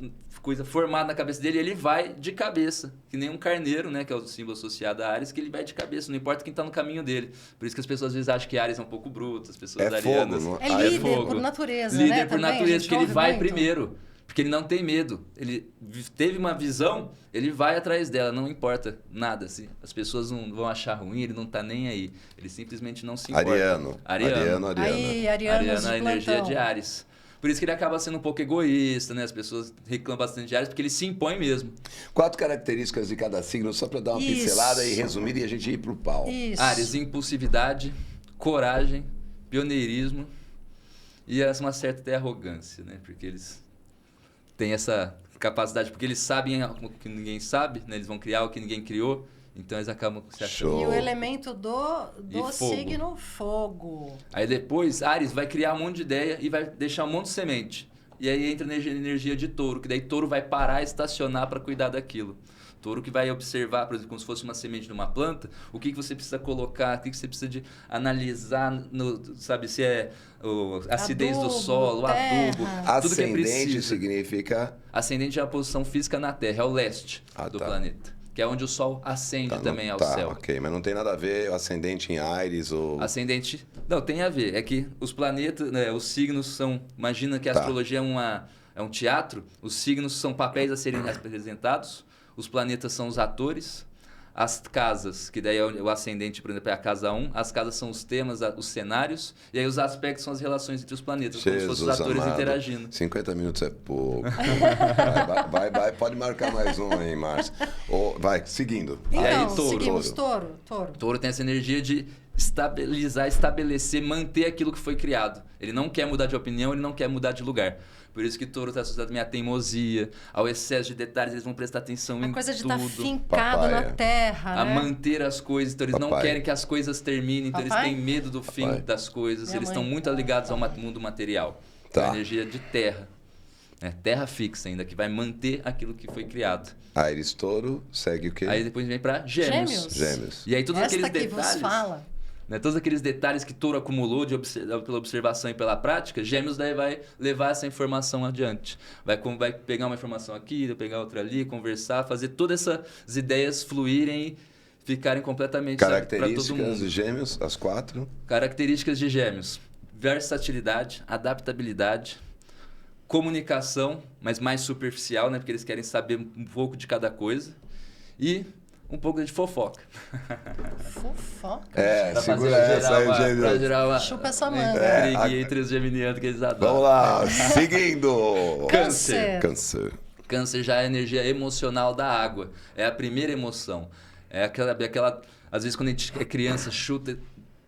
[SPEAKER 3] coisa formada na cabeça dele e ele vai de cabeça. Que nem um carneiro, né, que é o símbolo associado a Áries, que ele vai de cabeça, não importa quem está no caminho dele. Por isso que as pessoas às vezes acham que Áries é um pouco bruto, as pessoas arianas.
[SPEAKER 1] Fogo,
[SPEAKER 2] É líder por natureza,
[SPEAKER 3] líder
[SPEAKER 2] né?
[SPEAKER 3] por
[SPEAKER 2] Também,
[SPEAKER 3] natureza, porque ele vai
[SPEAKER 2] muito.
[SPEAKER 3] primeiro. Porque ele não tem medo. Ele teve uma visão, ele vai atrás dela, não importa nada. Assim. As pessoas não vão achar ruim, ele não tá nem aí. Ele simplesmente não se importa.
[SPEAKER 1] Ariano.
[SPEAKER 2] Aí, arianos de
[SPEAKER 3] a energia
[SPEAKER 2] plantão.
[SPEAKER 3] de Áries. Por isso que ele acaba sendo um pouco egoísta, né? As pessoas reclamam bastante de Áries, porque ele se impõe mesmo.
[SPEAKER 1] 4 características de cada signo, só para dar uma pincelada e resumir e a gente ir pro pau.
[SPEAKER 2] Isso.
[SPEAKER 3] Áries, impulsividade, coragem, pioneirismo e uma certa até arrogância, né? Porque eles têm essa capacidade, porque eles sabem o que ninguém sabe, né? Eles vão criar o que ninguém criou, então eles acabam se achando.
[SPEAKER 1] Show.
[SPEAKER 2] E o elemento do
[SPEAKER 3] E fogo.
[SPEAKER 2] signo fogo.
[SPEAKER 3] Aí depois, Áries vai criar um monte de ideia e vai deixar um monte de semente. E aí entra a energia de Touro, que daí Touro vai parar e estacionar para cuidar daquilo. Touro que vai observar, por exemplo, como se fosse uma semente de uma planta, o que você precisa colocar, o que você precisa de analisar, sabe, se é a acidez do
[SPEAKER 2] Adubo,
[SPEAKER 3] solo,
[SPEAKER 2] terra.
[SPEAKER 3] adubo, tudo que é
[SPEAKER 1] Ascendente
[SPEAKER 3] preciso.
[SPEAKER 1] significa...
[SPEAKER 3] Ascendente é a posição física na Terra, é o leste do
[SPEAKER 1] tá.
[SPEAKER 3] planeta. Que é onde o Sol ascende também ao céu.
[SPEAKER 1] Ok, mas não tem nada a ver o ascendente em Áries ou...
[SPEAKER 3] Ascendente... Não, tem a ver. É que os planetas, né, os signos são... Imagina que a astrologia é um teatro. Os signos são papéis a serem representados. Os planetas são os atores. As casas, que daí é o ascendente, por exemplo, é a casa 1. As casas são os temas, os cenários. E aí os aspectos são as relações entre os planetas. como se fossem os atores
[SPEAKER 1] amado.
[SPEAKER 3] interagindo.
[SPEAKER 1] 50 minutos é pouco. vai, pode marcar mais um aí, Márcio. Vai, seguindo.
[SPEAKER 2] Então,
[SPEAKER 3] E aí, touro.
[SPEAKER 2] seguimos Touro.
[SPEAKER 3] Touro tem essa energia de estabilizar, estabelecer, manter aquilo que foi criado. Ele não quer mudar de opinião, ele não quer mudar de lugar. Por isso que Touro está associado também à teimosia, ao excesso de detalhes, eles vão prestar atenção em tudo.
[SPEAKER 2] A coisa de estar fincado na terra,
[SPEAKER 3] a
[SPEAKER 2] né?
[SPEAKER 3] manter as coisas, então eles não querem que as coisas terminem, então eles têm medo do fim das coisas,
[SPEAKER 2] Minha
[SPEAKER 3] eles
[SPEAKER 2] mãe.
[SPEAKER 3] estão muito ligados ao mundo material.
[SPEAKER 1] Tá.
[SPEAKER 3] É a energia de terra. Terra fixa ainda, que vai manter aquilo que foi criado.
[SPEAKER 1] Áries, Touro, segue o quê?
[SPEAKER 3] Aí depois vem para Gêmeos.
[SPEAKER 1] Gêmeos.
[SPEAKER 3] E aí todos
[SPEAKER 2] Esta
[SPEAKER 3] aqueles
[SPEAKER 2] que
[SPEAKER 3] detalhes...
[SPEAKER 2] vos fala.
[SPEAKER 3] Né, todos aqueles detalhes que Touro acumulou pela observação e pela prática, Gêmeos daí vai levar essa informação adiante. Vai pegar uma informação aqui, vai pegar outra ali, conversar, fazer todas essas ideias fluírem e ficarem completamente para todo
[SPEAKER 1] Características
[SPEAKER 3] mundo.
[SPEAKER 1] de Gêmeos, as 4.
[SPEAKER 3] Características de Gêmeos: versatilidade, adaptabilidade, comunicação, mas mais superficial, né, porque eles querem saber um pouco de cada coisa. E um pouco de fofoca.
[SPEAKER 2] Fofoca.
[SPEAKER 1] É,
[SPEAKER 3] Pra
[SPEAKER 1] segura
[SPEAKER 3] fazer
[SPEAKER 1] essa aí,
[SPEAKER 3] pra
[SPEAKER 1] Geminiano.
[SPEAKER 3] gerar uma
[SPEAKER 2] Chupa essa manga.
[SPEAKER 3] intriga entre os geminianos que eles adoram.
[SPEAKER 1] Vamos lá, seguindo.
[SPEAKER 3] Câncer.
[SPEAKER 1] Câncer.
[SPEAKER 3] Câncer já é a energia emocional da água. É a primeira emoção. É aquela às vezes quando a gente é criança, chuta,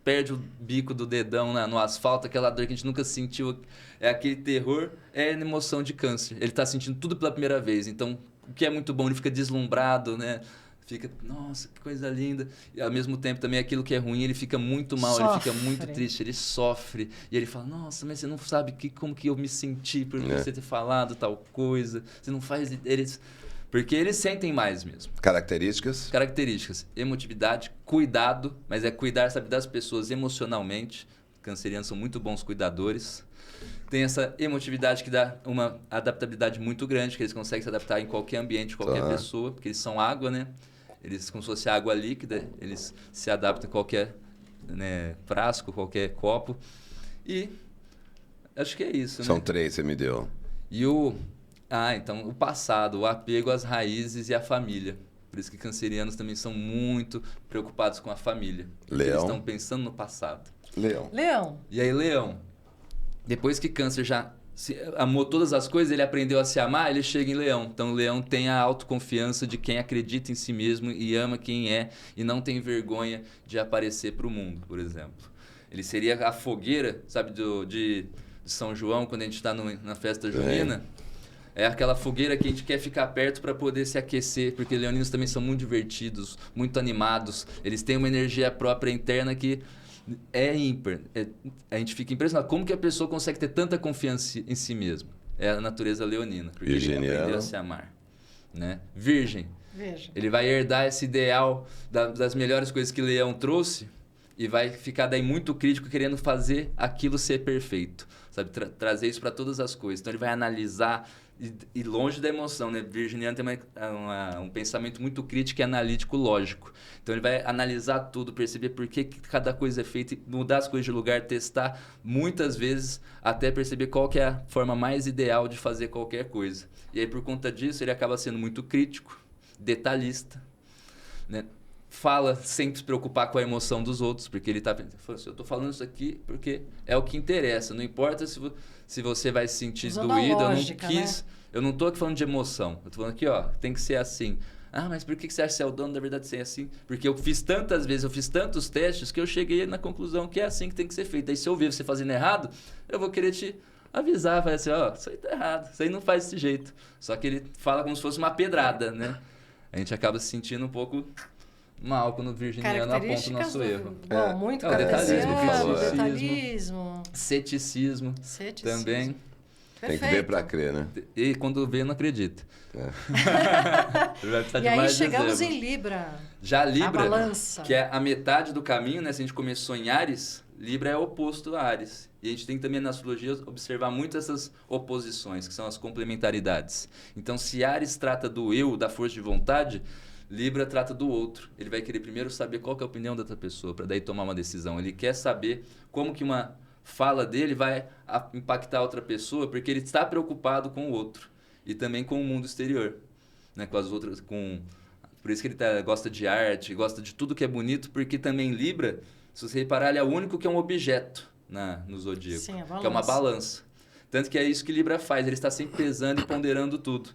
[SPEAKER 3] perde o bico do dedão no asfalto, aquela dor que a gente nunca sentiu. É aquele terror, é a emoção de câncer. Ele está sentindo tudo pela primeira vez. Então, o que é muito bom, ele fica deslumbrado, né? Fica, nossa, que coisa linda. E ao mesmo tempo também aquilo que é ruim, ele fica muito mal, ele fica muito triste, ele sofre. E ele fala, nossa, mas você não sabe como que eu me senti por você ter falado tal coisa. Você não faz... Porque eles sentem mais mesmo.
[SPEAKER 1] Características?
[SPEAKER 3] Características. Emotividade, cuidado, mas é cuidar, sabe, das pessoas emocionalmente. Cancerianos são muito bons cuidadores. Tem essa emotividade que dá uma adaptabilidade muito grande, que eles conseguem se adaptar em qualquer ambiente, qualquer pessoa, porque eles são água, né? Eles, como se fosse água líquida, eles se adaptam em qualquer, né, frasco, qualquer copo. E acho que é isso,
[SPEAKER 1] São
[SPEAKER 3] né?
[SPEAKER 1] 3, você me deu.
[SPEAKER 3] E então, o passado, o apego às raízes e à família. Por isso que cancerianos também são muito preocupados com a família.
[SPEAKER 1] Leão.
[SPEAKER 3] Eles estão pensando no passado.
[SPEAKER 2] Leão.
[SPEAKER 3] E aí, Leão, depois que câncer já amou todas as coisas, ele aprendeu a se amar, ele chega em Leão. Então, o Leão tem a autoconfiança de quem acredita em si mesmo e ama quem é e não tem vergonha de aparecer para o mundo, por exemplo. Ele seria a fogueira, sabe, de São João, quando a gente está na festa junina. É aquela fogueira que a gente quer ficar perto para poder se aquecer, porque leoninos também são muito divertidos, muito animados. Eles têm uma energia própria interna que é ímpar. A gente fica impressionado. Como que a pessoa consegue ter tanta confiança em si mesmo? É a natureza leonina, porque ele aprendeu a se amar. Né? Virgem. Ele vai herdar esse ideal das melhores coisas que Leão trouxe e vai ficar daí muito crítico, querendo fazer aquilo ser perfeito. Sabe? Trazer isso para todas as coisas. Então ele vai analisar e longe da emoção, né? Virginiano tem um pensamento muito crítico e analítico lógico. Então ele vai analisar tudo, perceber por que cada coisa é feita, mudar as coisas de lugar, testar muitas vezes até perceber qual que é a forma mais ideal de fazer qualquer coisa. E aí por conta disso ele acaba sendo muito crítico, detalhista, né? Fala sem se preocupar com a emoção dos outros, porque ele está pensando assim, eu estou falando isso aqui porque é o que interessa, não importa se você vai se sentir doído, lógica, eu não quis, né? Eu não estou aqui falando de emoção, eu estou falando aqui, ó, tem que ser assim. Ah, mas por que você acha que você é o dono da verdade de ser assim? Porque eu fiz tantas vezes, eu fiz tantos testes que eu cheguei na conclusão que é assim que tem que ser feito. Aí se eu ver você fazendo errado, eu vou querer te avisar, vai assim, ó, isso aí tá errado, isso aí não faz desse jeito. Só que ele fala como se fosse uma pedrada, né? A gente acaba se sentindo um pouco mal quando o virginiano aponta o nosso erro.
[SPEAKER 2] Bom, muito cartesiano, detalhismo.
[SPEAKER 3] Ceticismo também.
[SPEAKER 1] Tem que ver para crer, né?
[SPEAKER 3] E quando vê, não acredita.
[SPEAKER 2] E aí chegamos em Libra.
[SPEAKER 3] Já Libra,
[SPEAKER 2] a balança.
[SPEAKER 3] Que é a metade do caminho, né? Se a gente começou em Áries, Libra é oposto a Áries. E a gente tem também na astrologia observar muito essas oposições, que são as complementaridades. Então, se Áries trata do eu, da força de vontade, Libra trata do outro. Ele vai querer primeiro saber qual que é a opinião da outra pessoa, para daí tomar uma decisão. Ele quer saber como que uma fala dele vai impactar outra pessoa, porque ele está preocupado com o outro. E também com o mundo exterior. Né? Com as outras, por isso que ele gosta de arte, gosta de tudo que é bonito, porque também Libra, se você reparar, ele é o único que é um objeto no zodíaco.
[SPEAKER 2] Sim,
[SPEAKER 3] que é uma balança. Tanto que é isso que Libra faz, ele está sempre pesando e ponderando tudo.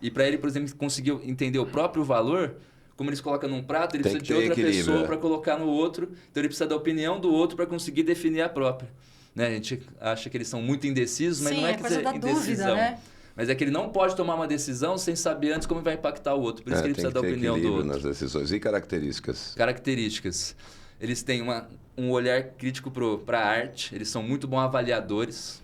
[SPEAKER 3] E para ele, por exemplo, conseguir entender o próprio valor, como eles colocam num prato, ele precisa de outra pessoa para colocar no outro. Então ele precisa da opinião do outro para conseguir definir a própria. Né? A gente acha que eles são muito indecisos, mas não é que
[SPEAKER 2] coisa da
[SPEAKER 3] indecisão.
[SPEAKER 2] Dúvida, né?
[SPEAKER 3] Mas é que ele não pode tomar uma decisão sem saber antes como vai impactar o outro. Por isso que ele precisa da opinião do outro.
[SPEAKER 1] Nas decisões. E características?
[SPEAKER 3] Características. Eles têm um olhar crítico para a arte. Eles são muito bons avaliadores.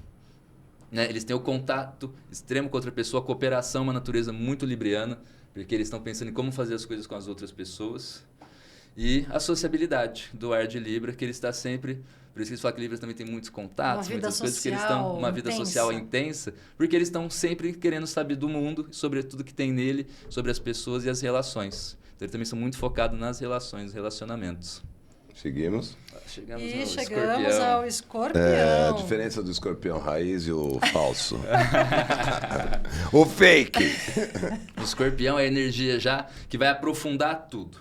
[SPEAKER 3] Né? Eles têm o contato extremo com outra pessoa. A cooperação é uma natureza muito libriana. Porque eles estão pensando em como fazer as coisas com as outras pessoas. E a sociabilidade do ar de Libra, que ele está sempre... Por isso que eles falam que Libras também tem muitos contatos, muitas coisas, que eles estão uma vida social intensa, porque eles estão sempre querendo saber do mundo, sobre tudo que tem nele, sobre as pessoas e as relações. Então eles também são muito focados nas relações, relacionamentos.
[SPEAKER 1] Seguimos.
[SPEAKER 3] Chegamos
[SPEAKER 2] E
[SPEAKER 3] no
[SPEAKER 2] chegamos
[SPEAKER 3] escorpião.
[SPEAKER 2] ao escorpião.
[SPEAKER 1] A diferença do escorpião raiz e o falso. O fake.
[SPEAKER 3] O escorpião é a energia já que vai aprofundar tudo.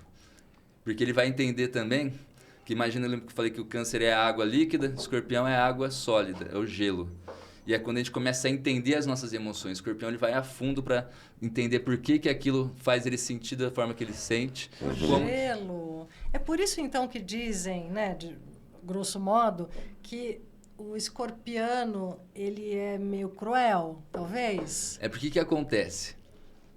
[SPEAKER 3] Porque ele vai entender também que, imagina, eu lembro que eu falei que o câncer é a água líquida, o escorpião é a água sólida, é o gelo. E é quando a gente começa a entender as nossas emoções. O escorpião ele vai a fundo para entender por que aquilo faz ele sentir da forma que ele sente. Como...
[SPEAKER 2] Gelo. É por isso, então, que dizem, né, de grosso modo, que o escorpiano, ele é meio cruel, talvez?
[SPEAKER 3] É porque que acontece?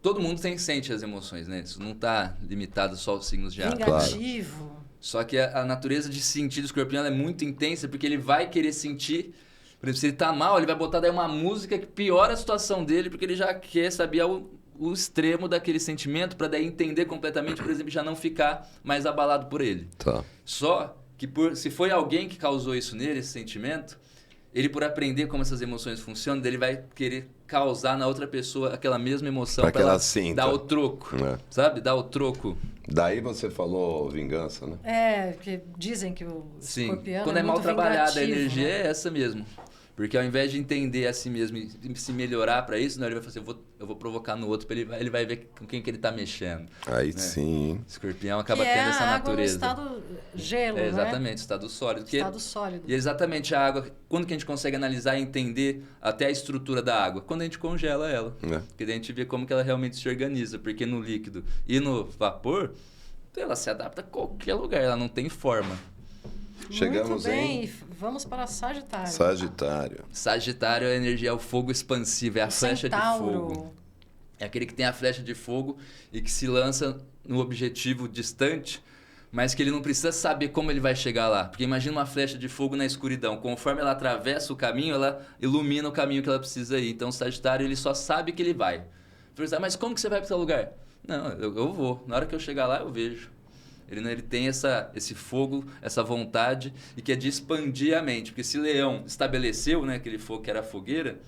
[SPEAKER 3] Todo mundo sente as emoções, né? Isso não está limitado só aos signos de água.
[SPEAKER 2] Vingativo.
[SPEAKER 3] Só que a natureza de sentir do escorpião é muito intensa, porque ele vai querer sentir... Por exemplo, se ele tá mal, ele vai botar daí uma música que piora a situação dele, porque ele já quer saber o extremo daquele sentimento, para daí entender completamente, por exemplo, já não ficar mais abalado por ele.
[SPEAKER 1] Tá.
[SPEAKER 3] Só que se foi alguém que causou isso nele, esse sentimento, ele por aprender como essas emoções funcionam, ele vai querer causar na outra pessoa aquela mesma emoção
[SPEAKER 1] Pra que ela
[SPEAKER 3] ela
[SPEAKER 1] sinta.
[SPEAKER 3] dar o troco,
[SPEAKER 1] É.
[SPEAKER 3] sabe? Dar o troco.
[SPEAKER 1] Daí você falou vingança, né?
[SPEAKER 2] É, porque dizem que o
[SPEAKER 3] Sim,
[SPEAKER 2] escorpiano
[SPEAKER 3] quando
[SPEAKER 2] é
[SPEAKER 3] é mal
[SPEAKER 2] muito
[SPEAKER 3] trabalhada a
[SPEAKER 2] vingativo,
[SPEAKER 3] energia
[SPEAKER 2] né?
[SPEAKER 3] é essa mesmo. Porque ao invés de entender a si mesmo e se melhorar para isso, não, ele vai fazer, eu vou provocar no outro, ele vai ver com quem que ele tá mexendo.
[SPEAKER 1] Aí
[SPEAKER 3] né?
[SPEAKER 1] sim.
[SPEAKER 3] O escorpião acaba
[SPEAKER 2] Que
[SPEAKER 3] tendo
[SPEAKER 2] é
[SPEAKER 3] essa
[SPEAKER 2] a água no
[SPEAKER 3] natureza.
[SPEAKER 2] estado gelo,
[SPEAKER 3] Exatamente, estado sólido.
[SPEAKER 2] né? Estado sólido.
[SPEAKER 3] E exatamente a água, quando que a gente consegue analisar e entender até a estrutura da água? Quando a gente congela ela.
[SPEAKER 1] É.
[SPEAKER 3] Porque daí a gente vê como que ela realmente se organiza. Porque no líquido e no vapor, ela se adapta a qualquer lugar, ela não tem forma.
[SPEAKER 1] Chegamos
[SPEAKER 2] Muito bem,
[SPEAKER 1] em
[SPEAKER 2] e vamos para Sagitário.
[SPEAKER 1] Sagitário.
[SPEAKER 3] Sagitário, a energia é o fogo expansivo, é a
[SPEAKER 2] O
[SPEAKER 3] flecha de
[SPEAKER 2] Centauro.
[SPEAKER 3] fogo. É aquele que tem a flecha de fogo e que se lança no objetivo distante, mas que ele não precisa saber como ele vai chegar lá. Porque imagina uma flecha de fogo na escuridão. Conforme ela atravessa o caminho, ela ilumina o caminho que ela precisa ir. Então o Sagitário ele só sabe que ele vai. Mas como que você vai para esse lugar? Não, eu vou. Na hora que eu chegar lá, eu vejo. Ele tem esse fogo, essa vontade, e que é de expandir a mente. Porque se Leão estabeleceu, né, aquele fogo que era a fogueira,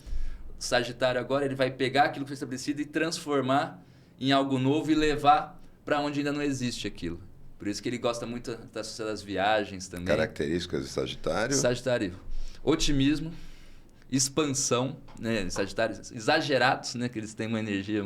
[SPEAKER 3] Sagitário agora ele vai pegar aquilo que foi estabelecido e transformar em algo novo e levar para onde ainda não existe aquilo. Por isso que ele gosta muito das viagens também.
[SPEAKER 1] Características de Sagitário.
[SPEAKER 3] Sagitário, otimismo, expansão, né? Sagitários exagerados, né? Que eles têm uma energia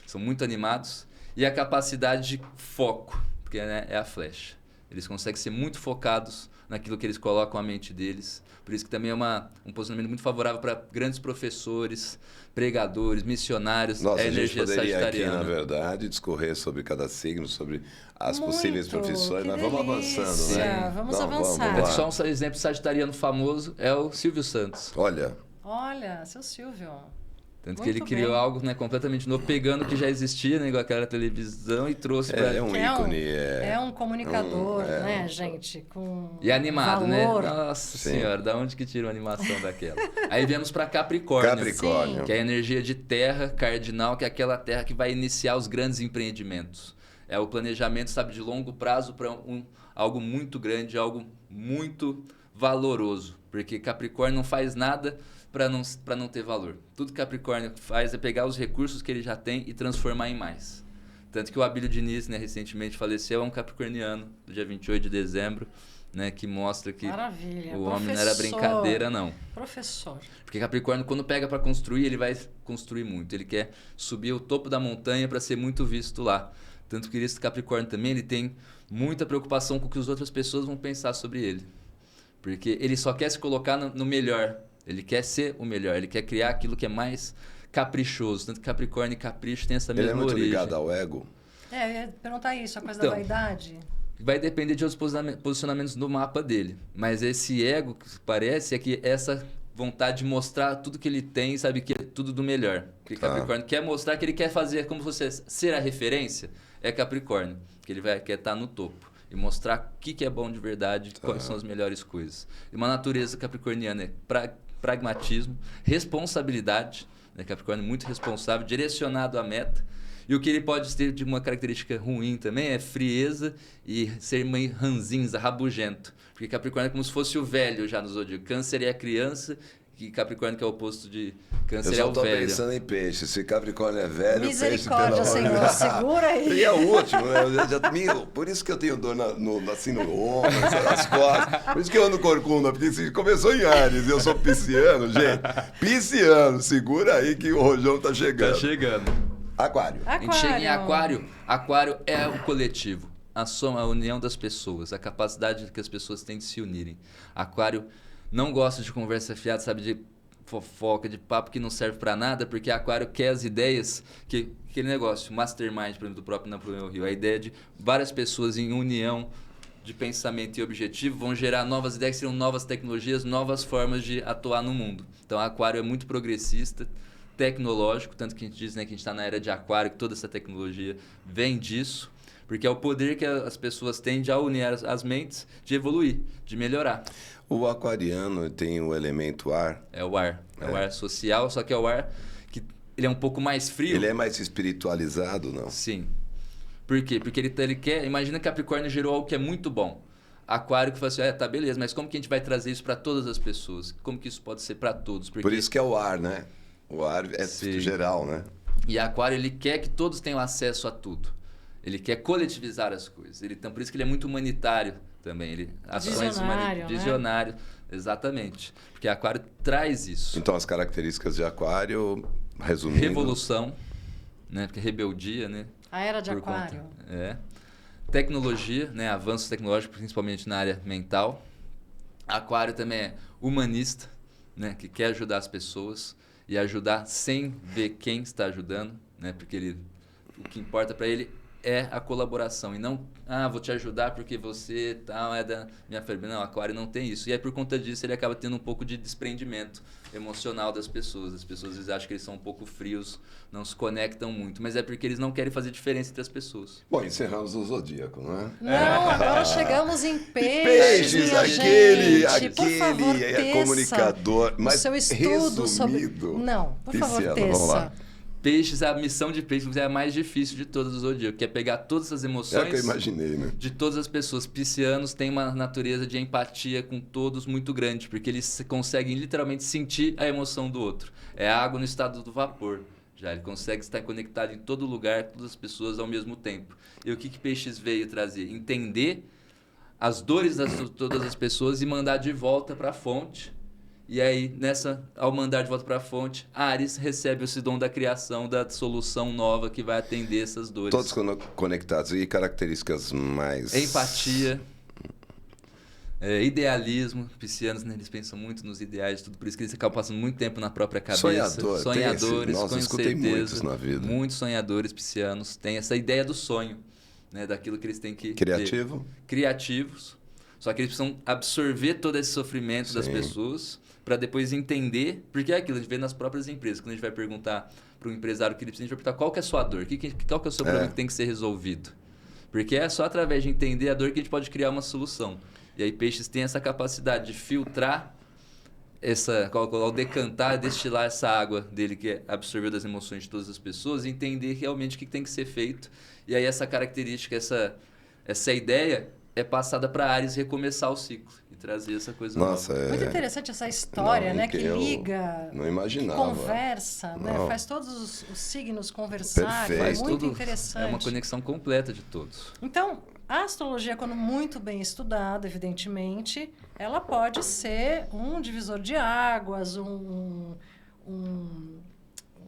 [SPEAKER 3] são muito animados, e a capacidade de foco, porque né, é a flecha. Eles conseguem ser muito focados naquilo que eles colocam a mente deles. Por isso que também é um posicionamento muito favorável para grandes professores, pregadores, missionários.
[SPEAKER 1] Nossa,
[SPEAKER 3] é a
[SPEAKER 1] a gente
[SPEAKER 3] energia
[SPEAKER 1] poderia aqui,
[SPEAKER 3] sagitariana.
[SPEAKER 1] na verdade, discorrer sobre cada signo, sobre as
[SPEAKER 2] Muito,
[SPEAKER 1] possíveis profissões,
[SPEAKER 2] que
[SPEAKER 1] mas vamos
[SPEAKER 2] delícia.
[SPEAKER 1] avançando, né?
[SPEAKER 2] Vamos avançar.
[SPEAKER 1] lá.
[SPEAKER 3] Só um exemplo sagitariano famoso é o Silvio Santos.
[SPEAKER 1] Olha,
[SPEAKER 2] Olha, seu Silvio.
[SPEAKER 3] Tanto que
[SPEAKER 2] Muito
[SPEAKER 3] ele criou
[SPEAKER 2] bem.
[SPEAKER 3] algo, né, completamente novo, pegando o que já existia, né, igual aquela televisão, e trouxe para...
[SPEAKER 1] é um
[SPEAKER 2] Que é um-
[SPEAKER 1] ícone.
[SPEAKER 2] É um comunicador, né, gente? Com
[SPEAKER 3] E animado, né?
[SPEAKER 2] valor.
[SPEAKER 3] Nossa
[SPEAKER 1] Sim.
[SPEAKER 3] senhora, da onde que tira uma animação daquela? Aí viemos para Capricórnio.
[SPEAKER 1] Capricórnio.
[SPEAKER 3] Que é a energia de terra cardinal, que é aquela terra que vai iniciar os grandes empreendimentos. É o planejamento, sabe, de longo prazo para algo muito grande, algo muito valoroso. Porque Capricórnio não faz nada para não ter valor. Tudo que Capricórnio faz é pegar os recursos que ele já tem e transformar em mais. Tanto que o Abílio Diniz, né, recentemente faleceu, é um capricorniano, do dia 28 de dezembro, né, que mostra que
[SPEAKER 2] Maravilha.
[SPEAKER 3] o homem não era brincadeira, não.
[SPEAKER 2] Professor.
[SPEAKER 3] Porque Capricórnio, quando pega para construir, ele vai construir muito. Ele quer subir o topo da montanha para ser muito visto lá. Tanto que esse Capricórnio também ele tem muita preocupação com o que as outras pessoas vão pensar sobre ele. Porque ele só quer se colocar no melhor. Ele quer ser o melhor. Ele quer criar aquilo que é mais caprichoso. Tanto que Capricórnio e capricho têm essa
[SPEAKER 1] Ele é
[SPEAKER 3] mesma
[SPEAKER 1] muito
[SPEAKER 3] origem.
[SPEAKER 1] ligado ao ego.
[SPEAKER 2] Eu ia perguntar isso, a coisa
[SPEAKER 3] Então,
[SPEAKER 2] da vaidade.
[SPEAKER 3] Vai depender de outros posicionamentos do mapa dele. Mas esse ego, que parece, é que essa vontade de mostrar tudo que ele tem, sabe, que é tudo do melhor. Porque Capricórnio quer mostrar que ele quer fazer como você ser a referência, é Capricórnio. Que ele quer estar no topo. E mostrar o que é bom de verdade, quais são as melhores coisas. E uma natureza capricorniana é pragmatismo, responsabilidade. Né? Capricórnio é muito responsável, direcionado à meta. E o que ele pode ter de uma característica ruim também é frieza e ser meio ranzinza, rabugento. Porque Capricórnio é como se fosse o velho já no zodíaco. Câncer é a criança que Capricórnio, que é o oposto de
[SPEAKER 1] Eu
[SPEAKER 3] Câncer, é
[SPEAKER 1] só
[SPEAKER 3] o
[SPEAKER 1] tô
[SPEAKER 3] velho.
[SPEAKER 1] pensando em peixe. Se Capricórnio é velho, peixe,
[SPEAKER 2] Misericórdia,
[SPEAKER 1] pelo amor de
[SPEAKER 2] Senhor,
[SPEAKER 1] Deus.
[SPEAKER 2] segura aí.
[SPEAKER 1] E é o último, né? Por isso que eu tenho dor assim no ombro, nas costas. Por isso que eu ando corcunda, porque se começou em Áries, eu sou pisciano, gente. Pisciano, segura aí que o rojão tá chegando.
[SPEAKER 3] Tá chegando.
[SPEAKER 1] Aquário.
[SPEAKER 3] A gente chega em Aquário. Aquário é o coletivo, a soma, a união das pessoas, a capacidade que as pessoas têm de se unirem. Aquário não gosta de conversa fiada, sabe, de fofoca, de papo que não serve pra nada, porque Aquário quer as ideias, aquele negócio, mastermind, por exemplo, do próprio Napoleão Hill, a ideia de várias pessoas em união de pensamento e objetivo vão gerar novas ideias, seriam novas tecnologias, novas formas de atuar no mundo. Então, Aquário é muito progressista, tecnológico, tanto que a gente diz, né, que a gente está na era de Aquário, que toda essa tecnologia vem disso, porque é o poder que as pessoas têm de unir as mentes, de evoluir, de melhorar.
[SPEAKER 1] O aquariano tem o elemento ar.
[SPEAKER 3] É o ar. É o ar social, só que é o ar que ele é um pouco mais frio.
[SPEAKER 1] Ele é mais espiritualizado, não?
[SPEAKER 3] Sim. Por quê? Porque ele quer... Imagina que Capricórnio gerou algo que é muito bom. Aquário que fala assim, tá, beleza, mas como que a gente vai trazer isso para todas as pessoas? Como que isso pode ser para todos? Porque...
[SPEAKER 1] Por isso que é o ar, né? O ar é geral, né?
[SPEAKER 3] E Aquário, ele quer que todos tenham acesso a tudo. Ele quer coletivizar as coisas. Então, por isso que ele é muito humanitário também.
[SPEAKER 2] Visionário,
[SPEAKER 3] visionário, exatamente. Porque Aquário traz isso.
[SPEAKER 1] Então, as características de Aquário, resumindo...
[SPEAKER 3] Revolução, né? Porque rebeldia, né?
[SPEAKER 2] A era de
[SPEAKER 3] Por
[SPEAKER 2] Aquário.
[SPEAKER 3] Tecnologia, né? Avanços tecnológicos, principalmente na área mental. Aquário também é humanista, né? Que quer ajudar as pessoas e ajudar sem ver quem está ajudando, né? Porque o que importa para ele é a colaboração e não, vou te ajudar porque você tal é da minha família. Não, Aquário não tem isso. E aí, por conta disso, ele acaba tendo um pouco de desprendimento emocional das pessoas. As pessoas às vezes acham que eles são um pouco frios, não se conectam muito, mas é porque eles não querem fazer diferença entre as pessoas.
[SPEAKER 1] Bom, encerramos o Zodíaco, não é?
[SPEAKER 2] Não, agora chegamos em
[SPEAKER 1] Peixes,
[SPEAKER 2] minha
[SPEAKER 1] aquele
[SPEAKER 2] gente. Por favor,
[SPEAKER 1] é
[SPEAKER 2] Tessa,
[SPEAKER 1] comunicador,
[SPEAKER 2] o
[SPEAKER 1] mas
[SPEAKER 2] seu estudo sobre...
[SPEAKER 1] resumido.
[SPEAKER 2] Não, por favor,
[SPEAKER 1] Pisciano, vamos lá.
[SPEAKER 2] Tessa.
[SPEAKER 3] Peixes, a missão de Peixes é a mais difícil de todas os zodíacos, que é pegar todas as
[SPEAKER 1] É o
[SPEAKER 3] emoções
[SPEAKER 1] que eu imaginei, né?
[SPEAKER 3] de todas as pessoas. Piscianos têm uma natureza de empatia com todos muito grande, porque eles conseguem literalmente sentir a emoção do outro. É a água no estado do vapor. Já ele consegue estar conectado em todo lugar, todas as pessoas ao mesmo tempo. E o que Peixes veio trazer? Entender as dores de todas as pessoas e mandar de volta para a fonte. E aí, ao mandar de volta para a fonte, Áries recebe esse dom da criação, da solução nova que vai atender essas dores.
[SPEAKER 1] Todos conectados. E características mais...
[SPEAKER 3] Empatia, idealismo. Piscianos, né, eles pensam muito nos ideais, tudo por isso que eles acabam passando muito tempo na própria cabeça. Sonhadores,
[SPEAKER 1] Nossa,
[SPEAKER 3] com
[SPEAKER 1] escutei
[SPEAKER 3] certeza.
[SPEAKER 1] muitos na vida.
[SPEAKER 3] Muitos sonhadores piscianos têm essa ideia do sonho, né, daquilo que eles têm que
[SPEAKER 1] Criativo?
[SPEAKER 3] ter. Criativos. Só que eles precisam absorver todo esse sofrimento das pessoas para depois entender, porque é aquilo, a gente vê nas próprias empresas, quando a gente vai perguntar para um empresário o que ele precisa, a gente vai perguntar qual que é a sua dor, qual que é o seu problema que tem que ser resolvido. Porque é só através de entender a dor que a gente pode criar uma solução. E aí Peixes tem essa capacidade de filtrar, ao decantar, destilar essa água dele que é absorveu das emoções de todas as pessoas e entender realmente o que tem que ser feito. E aí essa característica, essa ideia é passada para Áries recomeçar o ciclo e trazer essa coisa
[SPEAKER 1] Nossa,
[SPEAKER 3] nova.
[SPEAKER 2] Muito interessante essa história, né? Que
[SPEAKER 1] eu
[SPEAKER 2] liga,
[SPEAKER 1] não imaginava.
[SPEAKER 2] que conversa, né?
[SPEAKER 1] Não.
[SPEAKER 2] Faz todos os signos conversarem.
[SPEAKER 1] Perfeito.
[SPEAKER 2] É muito
[SPEAKER 3] Tudo
[SPEAKER 2] interessante.
[SPEAKER 3] É uma conexão completa de todos.
[SPEAKER 2] Então, a astrologia, quando muito bem estudada, evidentemente, ela pode ser um divisor de águas, um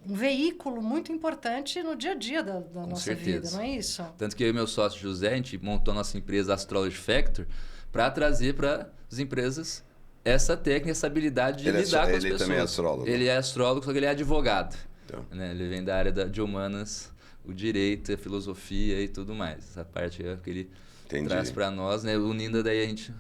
[SPEAKER 2] veículo muito importante no dia a dia da nossa
[SPEAKER 3] certeza.
[SPEAKER 2] vida, não é isso?
[SPEAKER 3] Tanto que eu e meu sócio José, a gente montou a nossa empresa Astrology Factor para trazer para as empresas essa técnica, essa habilidade de lidar com as pessoas.
[SPEAKER 1] Ele também é astrólogo?
[SPEAKER 3] Ele é astrólogo, só que ele é advogado.
[SPEAKER 1] Então.
[SPEAKER 3] Né? Ele vem da área de humanas, o direito, a filosofia e tudo mais. Essa parte é que ele traz para nós, né? Unindo daí a gente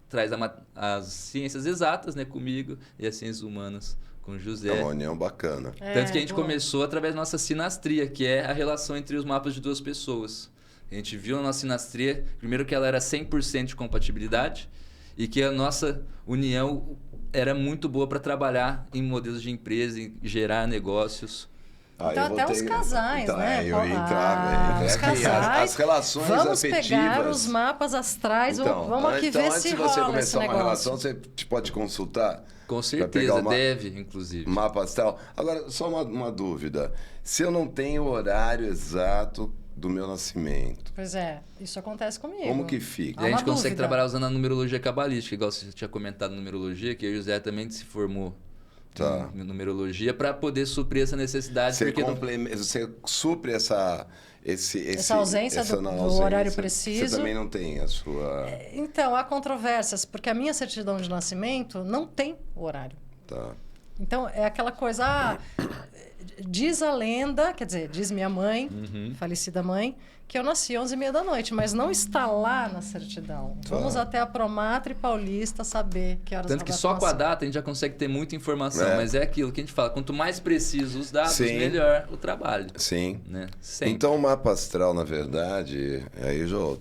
[SPEAKER 3] traz as ciências exatas, né, comigo, e as ciências humanas com o José.
[SPEAKER 1] É uma união bacana.
[SPEAKER 3] Tanto que a gente começou através da nossa sinastria, que é a relação entre os mapas de duas pessoas. A gente viu na nossa sinastria, primeiro que ela era 100% de compatibilidade e que a nossa união era muito boa para trabalhar em modelos de empresa, em gerar negócios.
[SPEAKER 2] Então, até os casais,
[SPEAKER 1] então,
[SPEAKER 2] né?
[SPEAKER 1] Eu ia entrar,
[SPEAKER 2] os casais.
[SPEAKER 1] As relações
[SPEAKER 2] vamos
[SPEAKER 1] afetivas.
[SPEAKER 2] pegar os mapas astrais, vamos aqui ver
[SPEAKER 1] antes
[SPEAKER 2] se
[SPEAKER 1] de você
[SPEAKER 2] rola
[SPEAKER 1] começar
[SPEAKER 2] esse
[SPEAKER 1] uma
[SPEAKER 2] negócio.
[SPEAKER 1] relação, você pode consultar?
[SPEAKER 3] Com
[SPEAKER 1] Pra pegar
[SPEAKER 3] certeza,
[SPEAKER 1] uma-
[SPEAKER 3] deve, inclusive.
[SPEAKER 1] Mapa astral. Agora, só uma dúvida. Se eu não tenho o horário exato do meu nascimento,
[SPEAKER 2] Pois é, isso acontece comigo.
[SPEAKER 1] como que fica?
[SPEAKER 3] E a
[SPEAKER 2] Há
[SPEAKER 3] gente
[SPEAKER 2] uma
[SPEAKER 3] consegue
[SPEAKER 2] dúvida.
[SPEAKER 3] trabalhar usando a numerologia cabalística, igual você tinha comentado na numerologia, que eu e o José também se formou
[SPEAKER 1] Tá.
[SPEAKER 3] em numerologia para poder suprir essa necessidade.
[SPEAKER 1] Você,
[SPEAKER 3] porque
[SPEAKER 1] você supre essa
[SPEAKER 2] ausência do horário preciso.
[SPEAKER 1] Você também não tem a sua...
[SPEAKER 2] Então, há controvérsias, porque a minha certidão de nascimento não tem o horário.
[SPEAKER 1] Tá.
[SPEAKER 2] Então, é aquela coisa... diz a lenda, quer dizer, diz minha mãe, falecida mãe, que eu nasci 11h30 da noite, mas não está lá na certidão.
[SPEAKER 1] Tá.
[SPEAKER 2] Vamos até a Promatre Paulista saber que horas
[SPEAKER 3] Tanto que
[SPEAKER 2] ela
[SPEAKER 3] só com a
[SPEAKER 2] nasceu.
[SPEAKER 3] data a gente já consegue ter muita informação,
[SPEAKER 1] É.
[SPEAKER 3] mas é aquilo que a gente fala, quanto mais precisos os dados,
[SPEAKER 1] Sim.
[SPEAKER 3] melhor o trabalho.
[SPEAKER 1] Sim.
[SPEAKER 3] Né? Sempre.
[SPEAKER 1] Então, o mapa astral, na verdade, aí, Jô,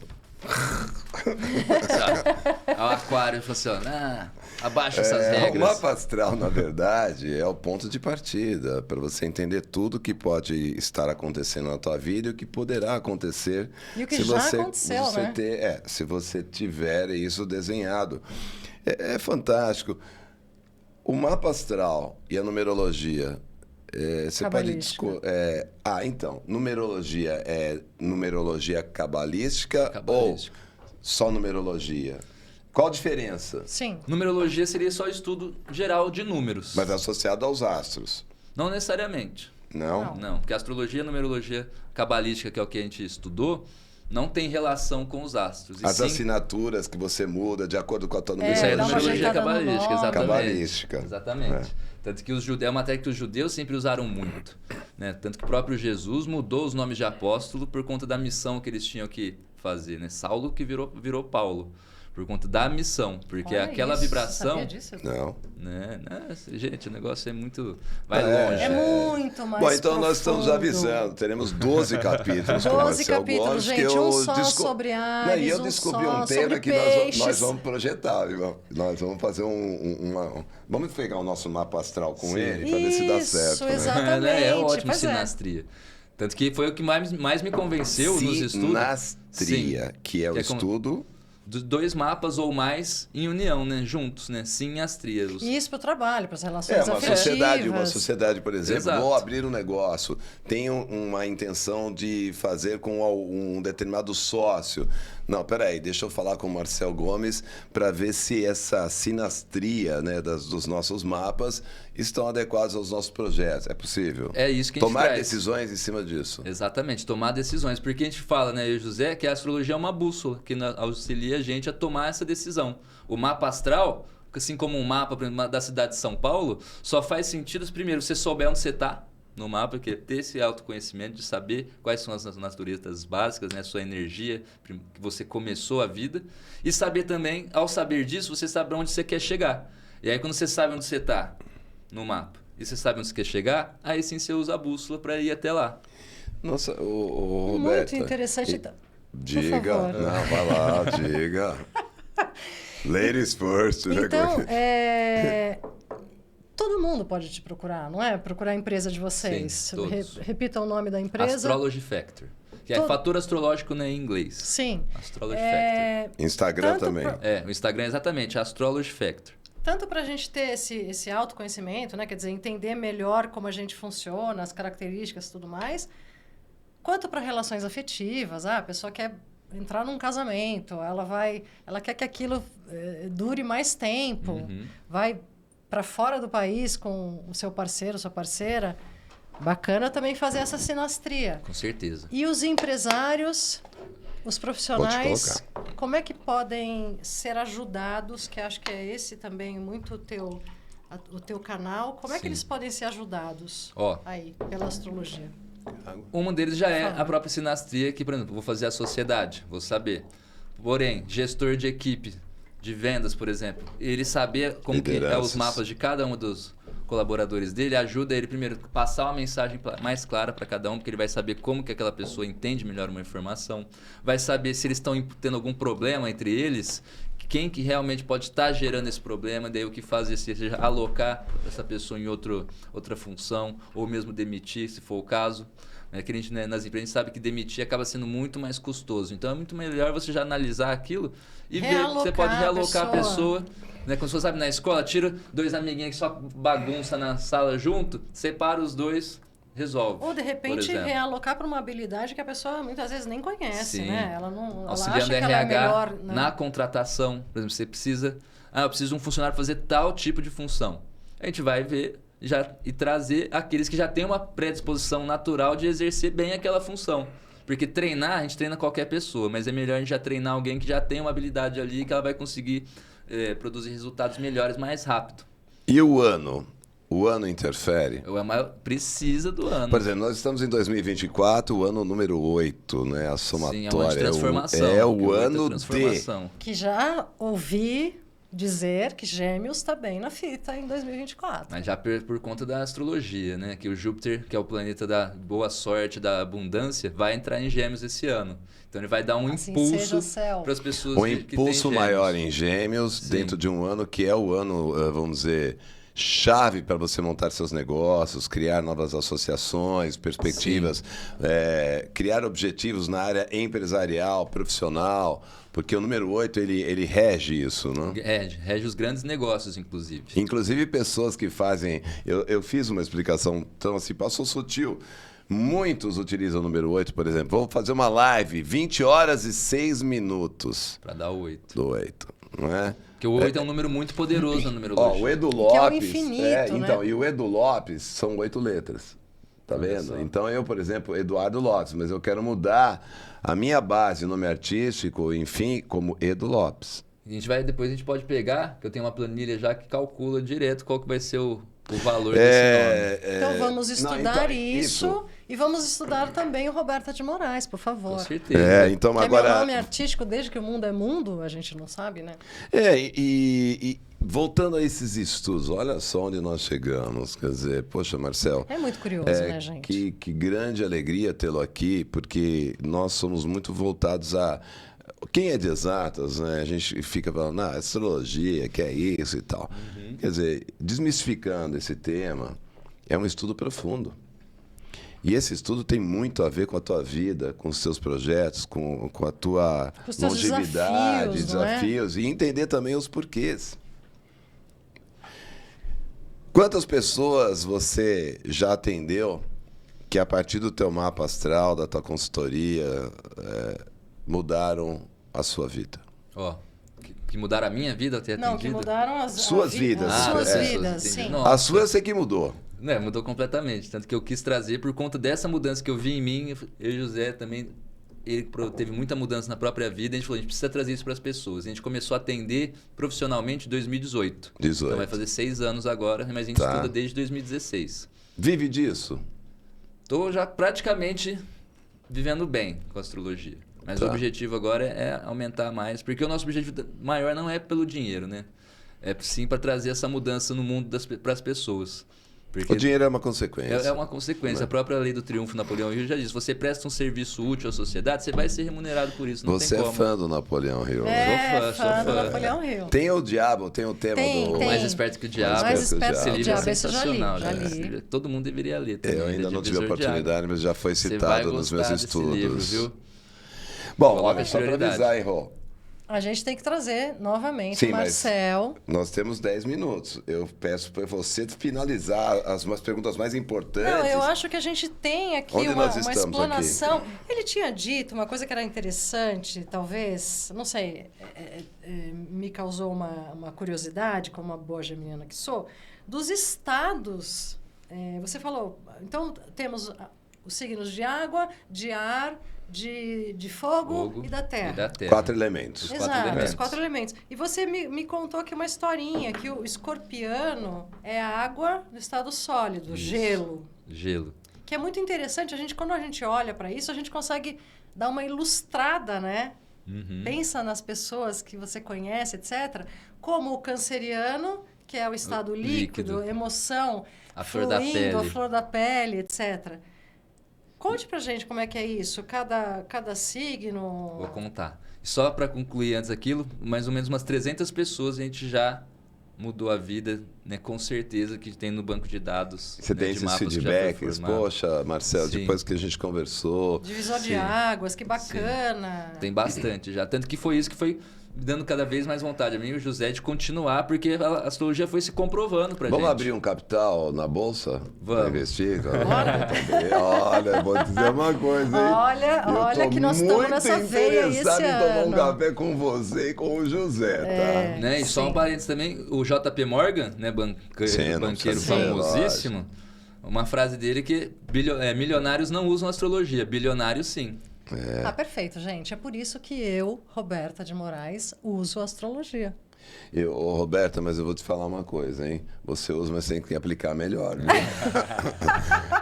[SPEAKER 3] O aquário falou assim, ó, abaixa essas
[SPEAKER 1] o
[SPEAKER 3] regras.
[SPEAKER 1] mapa astral, na verdade, é o ponto de partida para você entender tudo que pode estar acontecendo na tua vida e o que poderá acontecer
[SPEAKER 2] E o que
[SPEAKER 1] se
[SPEAKER 2] já
[SPEAKER 1] você,
[SPEAKER 2] aconteceu,
[SPEAKER 1] você
[SPEAKER 2] né?
[SPEAKER 1] se você tiver isso desenhado. É fantástico. O mapa astral e a numerologia, você pode...
[SPEAKER 2] Cabalística.
[SPEAKER 1] Então, numerologia é numerologia cabalística,
[SPEAKER 3] Cabalística.
[SPEAKER 1] ou só numerologia? Qual a diferença?
[SPEAKER 2] Sim.
[SPEAKER 3] Numerologia seria só estudo geral de números.
[SPEAKER 1] Mas associado aos astros,
[SPEAKER 3] Não necessariamente.
[SPEAKER 1] não?
[SPEAKER 3] Não, porque a astrologia e a numerologia cabalística, que é o que a gente estudou, não tem relação com os astros. E
[SPEAKER 1] As
[SPEAKER 3] sim,
[SPEAKER 1] assinaturas que você muda de acordo com a tua
[SPEAKER 3] isso aí é
[SPEAKER 2] dá uma
[SPEAKER 3] numerologia
[SPEAKER 2] ajeitada no
[SPEAKER 3] cabalística,
[SPEAKER 2] nome.
[SPEAKER 3] exatamente.
[SPEAKER 1] Cabalística.
[SPEAKER 3] Exatamente. Tanto que os judeus, é uma técnica que os judeus sempre usaram muito. Né? Tanto que o próprio Jesus mudou os nomes de apóstolo por conta da missão que eles tinham que fazer. Né? Saulo que virou Paulo. Por conta da missão. Porque
[SPEAKER 2] Olha
[SPEAKER 3] aquela
[SPEAKER 2] isso,
[SPEAKER 3] vibração.
[SPEAKER 2] sabia disso?
[SPEAKER 1] Não.
[SPEAKER 3] Né? Gente, o negócio é muito. Vai
[SPEAKER 1] É.
[SPEAKER 3] longe.
[SPEAKER 2] É muito mais
[SPEAKER 1] Bom, então nós estamos
[SPEAKER 2] profundo.
[SPEAKER 1] avisando. Teremos 12 capítulos. com
[SPEAKER 2] 12
[SPEAKER 1] Marcel
[SPEAKER 2] capítulos,
[SPEAKER 1] Gomes,
[SPEAKER 2] gente.
[SPEAKER 1] que eu
[SPEAKER 2] Um só
[SPEAKER 1] desco-
[SPEAKER 2] sobre
[SPEAKER 1] Não,
[SPEAKER 2] Ares,
[SPEAKER 1] e eu
[SPEAKER 2] um
[SPEAKER 1] descobri
[SPEAKER 2] só
[SPEAKER 1] um tema
[SPEAKER 2] sobre
[SPEAKER 1] que
[SPEAKER 2] peixes.
[SPEAKER 1] nós vamos projetar. Viu? Nós vamos fazer vamos pegar o nosso mapa astral com
[SPEAKER 3] Sim.
[SPEAKER 1] ele para ver se dá
[SPEAKER 2] Isso,
[SPEAKER 1] certo. Né?
[SPEAKER 2] exatamente.
[SPEAKER 3] É ótimo
[SPEAKER 2] Pois é.
[SPEAKER 3] sinastria. Tanto que foi o que mais me convenceu nos estudos.
[SPEAKER 1] Sinastria, que é o
[SPEAKER 3] Que é como-
[SPEAKER 1] estudo...
[SPEAKER 3] Dos 2 mapas ou mais em união, né? Juntos, né? Sinastria.
[SPEAKER 2] E isso para o trabalho, para as relações
[SPEAKER 1] Uma
[SPEAKER 2] afetivas.
[SPEAKER 1] sociedade, por exemplo,
[SPEAKER 3] Exato.
[SPEAKER 1] vou abrir um negócio, tenho uma intenção de fazer com um determinado sócio. Não, peraí, deixa eu falar com o Marcel Gomes para ver se essa sinastria, né, dos nossos mapas estão adequados aos nossos projetos. É possível?
[SPEAKER 3] É isso que a gente
[SPEAKER 1] Tomar
[SPEAKER 3] traz.
[SPEAKER 1] decisões em cima disso.
[SPEAKER 3] Exatamente, tomar decisões. Porque a gente fala, né, eu e o José, que a astrologia é uma bússola que auxilia a gente a tomar essa decisão. O mapa astral, assim como um mapa, por exemplo, da cidade de São Paulo, só faz sentido, primeiro, você souber onde você está no mapa, que é ter esse autoconhecimento de saber quais são as naturezas básicas, né, sua energia, que você começou a vida, e saber também, ao saber disso, você sabe onde você quer chegar. E aí, quando você sabe onde você está no mapa, e você sabe onde você quer chegar, aí sim você usa a bússola para ir até lá.
[SPEAKER 1] Nossa, o Roberta,
[SPEAKER 2] Muito interessante.
[SPEAKER 1] diga.
[SPEAKER 2] favor.
[SPEAKER 1] Não, vai lá, diga. Ladies first. né?
[SPEAKER 2] Então, todo mundo pode te procurar, não é? Procurar a empresa de vocês.
[SPEAKER 3] Sim, todos.
[SPEAKER 2] Repita o nome da empresa.
[SPEAKER 3] Astrology Factor. Que é
[SPEAKER 2] Todo-
[SPEAKER 3] fator astrológico, né, em inglês.
[SPEAKER 2] Sim.
[SPEAKER 3] Astrology Factor.
[SPEAKER 1] Instagram
[SPEAKER 2] Tanto
[SPEAKER 1] também.
[SPEAKER 3] O Instagram é exatamente Astrology Factor.
[SPEAKER 2] Tanto para a gente ter esse autoconhecimento, né? Quer dizer, entender melhor como a gente funciona, as características e tudo mais, quanto para relações afetivas. A pessoa quer entrar num casamento, ela quer que aquilo dure mais tempo, vai para fora do país com o seu parceiro, sua parceira. Bacana também fazer essa sinastria.
[SPEAKER 3] Com certeza.
[SPEAKER 2] E os empresários, os profissionais,
[SPEAKER 1] Pode
[SPEAKER 2] como é que podem ser ajudados? Que acho que é esse também muito o teu canal. Como é que
[SPEAKER 3] Sim.
[SPEAKER 2] eles podem ser ajudados
[SPEAKER 3] Ó,
[SPEAKER 2] aí pela astrologia?
[SPEAKER 3] um deles já é
[SPEAKER 2] Fala.
[SPEAKER 3] a própria sinastria, que, por exemplo, vou fazer a sociedade, vou saber. Porém, gestor de equipe, de vendas, por exemplo, ele saber como que é os
[SPEAKER 1] Lideranças.
[SPEAKER 3] mapas de cada um colaboradores dele, ajuda ele primeiro a passar uma mensagem mais clara para cada um, porque ele vai saber como que aquela pessoa entende melhor uma informação, vai saber se eles estão tendo algum problema entre eles, quem que realmente pode estar gerando esse problema, daí o que fazer, seja alocar essa pessoa em outra função, ou mesmo demitir, se for o caso. Que a gente, né, nas empresas, a gente sabe que demitir acaba sendo muito mais custoso. Então é muito melhor você já analisar aquilo e ver que você pode realocar a pessoa. Né? Como se você sabe, na escola, tira 2 amiguinhos que só bagunça na sala junto, separa os 2, resolve.
[SPEAKER 2] Ou, de repente, realocar para uma habilidade que a pessoa muitas vezes nem conhece, né? Ela não ela acha que ela é melhor... Né?
[SPEAKER 3] Na contratação, por exemplo, você precisa... eu preciso de um funcionário fazer tal tipo de função. A gente vai ver e trazer aqueles que já têm uma predisposição natural de exercer bem aquela função. Porque treinar, a gente treina qualquer pessoa, mas é melhor a gente já treinar alguém que já tem uma habilidade ali que ela vai conseguir produzir resultados melhores mais rápido.
[SPEAKER 1] E o ano? O ano interfere?
[SPEAKER 3] Precisa do ano.
[SPEAKER 1] Por exemplo, nós estamos em 2024, o ano número 8, né? A somatória.
[SPEAKER 3] Sim, é o ano de transformação.
[SPEAKER 1] É o ano de...
[SPEAKER 2] Que já ouvi dizer que Gêmeos está bem na fita em 2024.
[SPEAKER 3] Mas já por conta da astrologia, né? Que o Júpiter, que é o planeta da boa sorte, da abundância, vai entrar em Gêmeos esse ano. Então ele vai dar um impulso para as pessoas
[SPEAKER 1] um impulso maior em Gêmeos,
[SPEAKER 3] Sim.
[SPEAKER 1] dentro de um ano que é o ano, vamos dizer, chave para você montar seus negócios, criar novas associações, perspectivas, criar objetivos na área empresarial, profissional, porque o número 8 ele rege isso, não?
[SPEAKER 3] Rege os grandes negócios, inclusive.
[SPEAKER 1] Inclusive pessoas que fazem... Eu fiz uma explicação, então assim, passou sutil. Muitos utilizam o número 8, por exemplo. Vamos fazer uma live, 20 horas e 6 minutos.
[SPEAKER 3] Para dar o 8.
[SPEAKER 1] Do 8, não é?
[SPEAKER 3] Porque o 8 é um número muito poderoso na numerologia.
[SPEAKER 1] O Edu Lopes...
[SPEAKER 2] Que é o infinito, né?
[SPEAKER 1] Então, e o Edu Lopes são 8 letras. Tá vendo? Então eu, por exemplo, Eduardo Lopes, mas eu quero mudar a minha base, nome artístico, enfim, como Edu Lopes.
[SPEAKER 3] Depois a gente pode pegar, que eu tenho uma planilha já que calcula direto qual que vai ser o valor desse nome.
[SPEAKER 2] Então vamos estudar isso e vamos estudar também o Roberta de Moraes, por favor.
[SPEAKER 3] Com certeza.
[SPEAKER 1] Então
[SPEAKER 2] que
[SPEAKER 1] agora...
[SPEAKER 2] é meu nome artístico desde que o mundo é mundo, a gente não sabe, né?
[SPEAKER 1] E voltando a esses estudos, olha só onde nós chegamos. Quer dizer, poxa, Marcel...
[SPEAKER 2] É muito curioso, né, gente?
[SPEAKER 1] Que grande alegria tê-lo aqui, porque nós somos muito voltados a... Quem é de exatas, né? A gente fica falando, astrologia, que é isso e tal. Quer dizer, desmistificando esse tema, é um estudo profundo. E esse estudo tem muito a ver com a tua vida, com os teus projetos, com a tua longevidade, desafios, e entender também os porquês. Quantas pessoas você já atendeu que a partir do teu mapa astral, da tua consultoria, mudaram a sua vida?
[SPEAKER 3] Que mudaram a minha vida até atendido?
[SPEAKER 2] Não, que mudaram as
[SPEAKER 1] suas vidas.
[SPEAKER 2] Suas vidas, sim.
[SPEAKER 1] A sua eu sei que mudou.
[SPEAKER 3] Mudou completamente. Tanto que eu quis trazer, por conta dessa mudança que eu vi em mim, eu e o José também, ele teve muita mudança na própria vida, a gente falou, a gente precisa trazer isso para as pessoas. A gente começou a atender profissionalmente em 2018. Então vai fazer 6 anos agora, mas a gente estuda desde 2016.
[SPEAKER 1] Vive disso?
[SPEAKER 3] Estou já praticamente vivendo bem com a astrologia. Mas o objetivo agora é aumentar mais, porque o nosso objetivo maior não é pelo dinheiro, né? É sim para trazer essa mudança no mundo para as pessoas. Porque
[SPEAKER 1] o dinheiro é uma consequência.
[SPEAKER 3] É uma consequência. A própria lei do triunfo, Napoleão Hill já diz, você presta um serviço útil à sociedade, você vai ser remunerado por isso. Não
[SPEAKER 1] você
[SPEAKER 3] tem
[SPEAKER 1] é fã do Napoleão Hill.
[SPEAKER 3] Sou fã
[SPEAKER 2] do Napoleão Hill.
[SPEAKER 1] Tem o diabo, tem o tema do...
[SPEAKER 3] Mais Esperto que o Diabo.
[SPEAKER 2] Mais Esperto que o Diabo,
[SPEAKER 3] é sensacional.
[SPEAKER 2] já li.
[SPEAKER 3] Todo mundo deveria ler também.
[SPEAKER 1] Eu ainda não tive a oportunidade, mas já foi citado nos meus estudos.
[SPEAKER 3] Livro, viu?
[SPEAKER 1] Bom, só para avisar, hein, Rô?
[SPEAKER 2] A gente tem que trazer novamente, Marcel.
[SPEAKER 1] Nós temos 10 minutos. Eu peço para você finalizar umas perguntas mais importantes.
[SPEAKER 2] Não, eu acho que a gente tem aqui uma explanação. Aqui? Ele tinha dito uma coisa que era interessante, talvez, não sei, me causou uma curiosidade, como uma boa geminiana que sou, dos estados. Você falou, então temos os signos de água, de ar, de fogo e da terra.
[SPEAKER 1] 4 elementos.
[SPEAKER 2] Exato, os 4 elementos. E você me contou aqui uma historinha, que o escorpiano é água no estado sólido, gelo. Que é muito interessante, quando a gente olha para isso, a gente consegue dar uma ilustrada, né? Pensa nas pessoas que você conhece, etc. Como o canceriano, que é o estado líquido, emoção,
[SPEAKER 3] A flor da
[SPEAKER 2] fluindo,
[SPEAKER 3] pele.
[SPEAKER 2] a flor da pele, etc. Conte pra gente como é que é isso, cada signo...
[SPEAKER 3] Vou contar. Só para concluir antes aquilo, mais ou menos umas 300 pessoas a gente já mudou a vida, né? Com certeza que tem no banco de dados.
[SPEAKER 1] Você
[SPEAKER 3] né,
[SPEAKER 1] tem
[SPEAKER 3] de
[SPEAKER 1] esses
[SPEAKER 3] mapas que já foi
[SPEAKER 1] feedbacks?
[SPEAKER 3] formado.
[SPEAKER 1] Poxa, Marcelo,
[SPEAKER 3] Sim.
[SPEAKER 1] depois que a gente conversou...
[SPEAKER 2] Divisor de
[SPEAKER 3] Sim.
[SPEAKER 2] águas, que bacana.
[SPEAKER 3] Tem bastante já. Tanto que foi isso que foi me dando cada vez mais vontade a mim e o José de continuar, porque a astrologia foi se comprovando pra
[SPEAKER 1] Vamos
[SPEAKER 3] gente.
[SPEAKER 1] abrir um capital na Bolsa?
[SPEAKER 3] Vamos.
[SPEAKER 1] Pra investir? Olha, vou dizer uma coisa, hein?
[SPEAKER 2] Olha,
[SPEAKER 1] Eu
[SPEAKER 2] olha
[SPEAKER 1] tô
[SPEAKER 2] que nós estamos nessa
[SPEAKER 1] muito
[SPEAKER 2] veia esse
[SPEAKER 1] interessado em tomar um
[SPEAKER 2] ano.
[SPEAKER 1] café com você e com o José, tá?
[SPEAKER 3] Né? E só
[SPEAKER 2] Sim.
[SPEAKER 3] um parênteses também, o JP Morgan, né,
[SPEAKER 1] Sim, não
[SPEAKER 3] banqueiro
[SPEAKER 1] precisa dizer,
[SPEAKER 3] famosíssimo, uma frase dele que milionários não usam astrologia, bilionários sim.
[SPEAKER 2] Ah, perfeito, gente. É por isso que eu, Roberta de Moraes, uso astrologia.
[SPEAKER 1] Ô, Roberta, mas eu vou te falar uma coisa, hein? Você usa, mas tem que aplicar melhor, viu?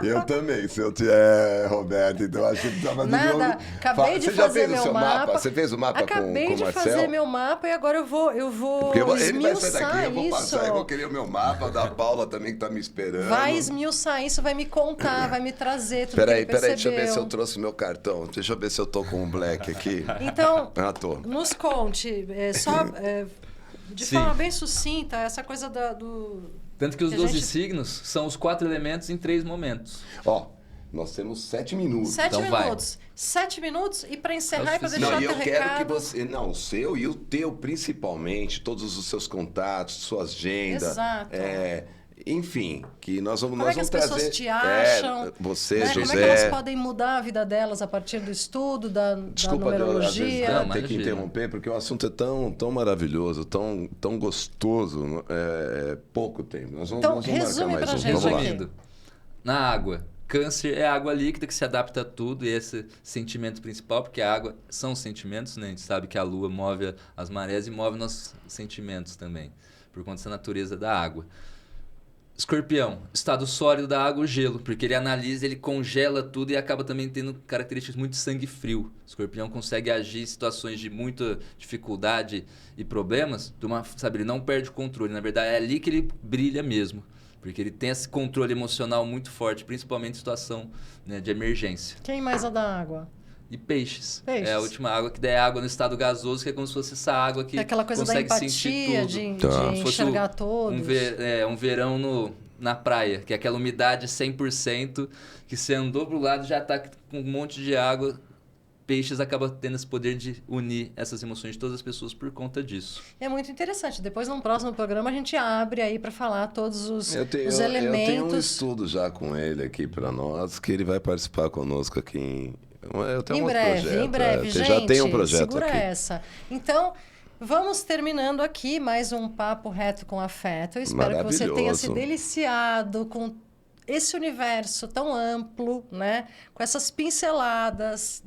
[SPEAKER 1] Eu também, se eu tiver, Roberta, então acho que precisava de
[SPEAKER 2] Nada,
[SPEAKER 1] jogo.
[SPEAKER 2] acabei de
[SPEAKER 1] Você já
[SPEAKER 2] fazer
[SPEAKER 1] fez o
[SPEAKER 2] meu
[SPEAKER 1] seu
[SPEAKER 2] mapa.
[SPEAKER 1] Você fez o mapa
[SPEAKER 2] Acabei
[SPEAKER 1] com o
[SPEAKER 2] de
[SPEAKER 1] Marcel?
[SPEAKER 2] fazer meu mapa e agora eu vou
[SPEAKER 1] Porque ele vai sair
[SPEAKER 2] esmiuçar
[SPEAKER 1] daqui, eu vou
[SPEAKER 2] isso.
[SPEAKER 1] passar, eu vou querer o meu mapa, da Paula também que tá me esperando.
[SPEAKER 2] Vai esmiuçar isso, vai me contar, vai me trazer tudo
[SPEAKER 1] Peraí,
[SPEAKER 2] que ele
[SPEAKER 1] deixa eu ver se eu
[SPEAKER 2] percebeu.
[SPEAKER 1] trouxe meu cartão. Deixa eu ver se eu tô com um black aqui.
[SPEAKER 2] Então,
[SPEAKER 1] Ah, tô.
[SPEAKER 2] nos conte, de
[SPEAKER 3] Sim.
[SPEAKER 2] forma bem sucinta, essa coisa do...
[SPEAKER 3] Tanto que os
[SPEAKER 2] Que a
[SPEAKER 3] 12
[SPEAKER 2] gente-
[SPEAKER 3] signos são os 4 elementos em 3 momentos.
[SPEAKER 1] Ó, nós temos 7 minutos.
[SPEAKER 2] 7
[SPEAKER 3] Então vai.
[SPEAKER 2] minutos. 7 minutos e para encerrar
[SPEAKER 3] É
[SPEAKER 2] e para
[SPEAKER 3] o
[SPEAKER 2] deixar
[SPEAKER 1] Não,
[SPEAKER 2] o
[SPEAKER 1] e
[SPEAKER 2] teu
[SPEAKER 1] eu quero que
[SPEAKER 2] recado.
[SPEAKER 1] você... Não, o seu e o teu, principalmente, todos os seus contatos, sua agenda.
[SPEAKER 2] Exato.
[SPEAKER 1] Enfim, que nós vamos,
[SPEAKER 2] Como
[SPEAKER 1] nós
[SPEAKER 2] é que as
[SPEAKER 1] vamos
[SPEAKER 2] pessoas
[SPEAKER 1] trazer...
[SPEAKER 2] te acham?
[SPEAKER 1] Você,
[SPEAKER 2] né?
[SPEAKER 1] José...
[SPEAKER 2] Como é que elas podem mudar a vida delas a partir do estudo, da
[SPEAKER 1] Desculpa, às vezes,
[SPEAKER 2] numerologia?
[SPEAKER 3] Não,
[SPEAKER 1] ter que
[SPEAKER 3] imagina.
[SPEAKER 1] interromper, porque o assunto é tão maravilhoso, tão gostoso. É pouco tempo. Nós vamos,
[SPEAKER 2] Então,
[SPEAKER 1] nós vamos
[SPEAKER 2] resume
[SPEAKER 1] marcar
[SPEAKER 2] pra
[SPEAKER 1] mais um.
[SPEAKER 2] gente
[SPEAKER 1] Vamos lá.
[SPEAKER 2] aqui.
[SPEAKER 3] Resumindo, na água, câncer é água líquida que se adapta a tudo e esse sentimento principal, porque a água são os sentimentos, né? A gente sabe que a lua move as marés e move nossos sentimentos também, por conta dessa natureza da água. Escorpião, estado sólido da água, o gelo, porque ele analisa, ele congela tudo e acaba também tendo características muito sangue frio. Escorpião consegue agir em situações de muita dificuldade e problemas, sabe, ele não perde o controle. Na verdade, é ali que ele brilha mesmo, porque ele tem esse controle emocional muito forte, principalmente em situação, né, de emergência.
[SPEAKER 2] Quem mais é da água?
[SPEAKER 3] E peixes.
[SPEAKER 2] Peixes.
[SPEAKER 3] É a última água que der água no estado gasoso, que é como se fosse essa água que
[SPEAKER 2] É aquela coisa da
[SPEAKER 3] consegue sentir
[SPEAKER 2] empatia,
[SPEAKER 3] tudo.
[SPEAKER 2] de
[SPEAKER 1] Tá.
[SPEAKER 2] de
[SPEAKER 3] Se fosse
[SPEAKER 2] enxergar todos.
[SPEAKER 3] um verão na praia, que é aquela umidade 100%, que você andou pro lado já tá com um monte de água. Peixes acaba tendo esse poder de unir essas emoções de todas as pessoas por conta disso.
[SPEAKER 2] É muito interessante. Depois, num próximo programa, a gente abre aí para falar todos os
[SPEAKER 1] Eu tenho um
[SPEAKER 2] elementos.
[SPEAKER 1] estudo já com ele aqui para nós, que ele vai participar conosco aqui eu tenho
[SPEAKER 2] Em
[SPEAKER 1] um outro
[SPEAKER 2] breve,
[SPEAKER 1] projeto,
[SPEAKER 2] em breve, gente.
[SPEAKER 1] Já tem um projeto
[SPEAKER 2] segura
[SPEAKER 1] aqui.
[SPEAKER 2] essa. Então, vamos terminando aqui mais um Papo Reto com Afeto. Eu espero que você tenha se
[SPEAKER 1] Maravilhoso.
[SPEAKER 2] deliciado com esse universo tão amplo, né? Com essas pinceladas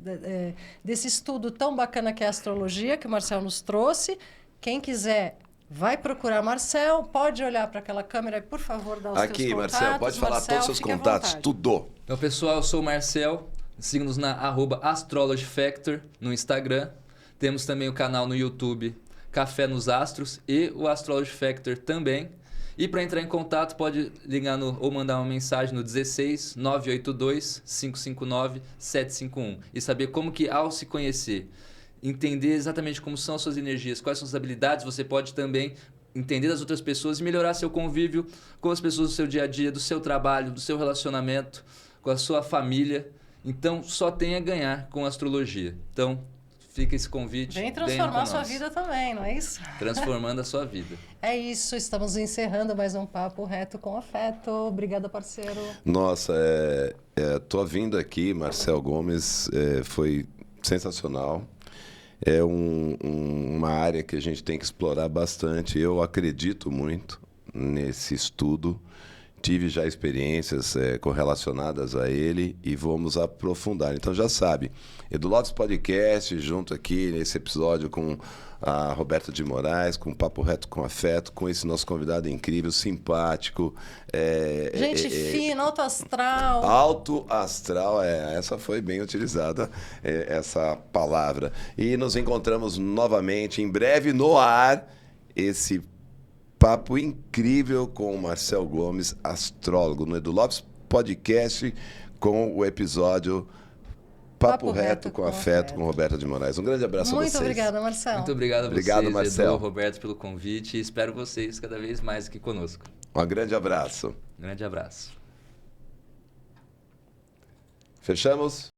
[SPEAKER 2] desse estudo tão bacana que é a astrologia, que o Marcel nos trouxe. Quem quiser, vai procurar Marcel, pode olhar para aquela câmera e, por favor, dar os teus
[SPEAKER 1] Aqui,
[SPEAKER 2] contatos.
[SPEAKER 1] Marcel, pode falar
[SPEAKER 2] Marcel,
[SPEAKER 1] todos os seus
[SPEAKER 2] fique à
[SPEAKER 1] contatos,
[SPEAKER 2] vontade.
[SPEAKER 1] tudo.
[SPEAKER 3] Então, pessoal, eu sou o Marcel. Siga-nos na @astrologyfactor no Instagram. Temos também o canal no YouTube Café nos Astros e o Astrology Factor também. E para entrar em contato, pode ligar ou mandar uma mensagem no 16 982 559 751 e saber como que, ao se conhecer, entender exatamente como são as suas energias, quais são as habilidades, você pode também entender das outras pessoas e melhorar seu convívio com as pessoas do seu dia a dia, do seu trabalho, do seu relacionamento, com a sua família. Então, só tem a ganhar com a astrologia. Então, fica esse convite.
[SPEAKER 2] Vem
[SPEAKER 3] venham
[SPEAKER 2] transformar
[SPEAKER 3] com
[SPEAKER 2] a sua
[SPEAKER 3] nós.
[SPEAKER 2] vida também, não é isso?
[SPEAKER 3] Transformando a sua vida.
[SPEAKER 2] É isso, estamos encerrando mais um Papo Reto com Afeto. Obrigada, parceiro.
[SPEAKER 1] Nossa, tua vinda aqui, Marcel Gomes, foi sensacional. É uma área que a gente tem que explorar bastante. Eu acredito muito nesse estudo. Tive já experiências correlacionadas a ele e vamos aprofundar. Então já sabe, Edu Lopes Podcast, junto aqui nesse episódio com a Roberta de Moraes, com Papo Reto com Afeto, com esse nosso convidado incrível, simpático.
[SPEAKER 2] Gente fina, alto astral.
[SPEAKER 1] Alto astral, essa foi bem utilizada, essa palavra. E nos encontramos novamente em breve no ar, esse papo incrível com o Marcel Gomes, astrólogo, no Edu Lopes Podcast, com o episódio Papo Reto com Afeto, com Roberta de Moraes. Um grande abraço a vocês.
[SPEAKER 2] Muito obrigada, Marcel.
[SPEAKER 3] Muito obrigado a vocês,
[SPEAKER 1] Obrigado, Marcel.
[SPEAKER 3] Edu, Roberto, pelo convite. E espero vocês cada vez mais aqui conosco.
[SPEAKER 1] Um grande abraço.
[SPEAKER 3] Grande abraço.
[SPEAKER 1] Fechamos?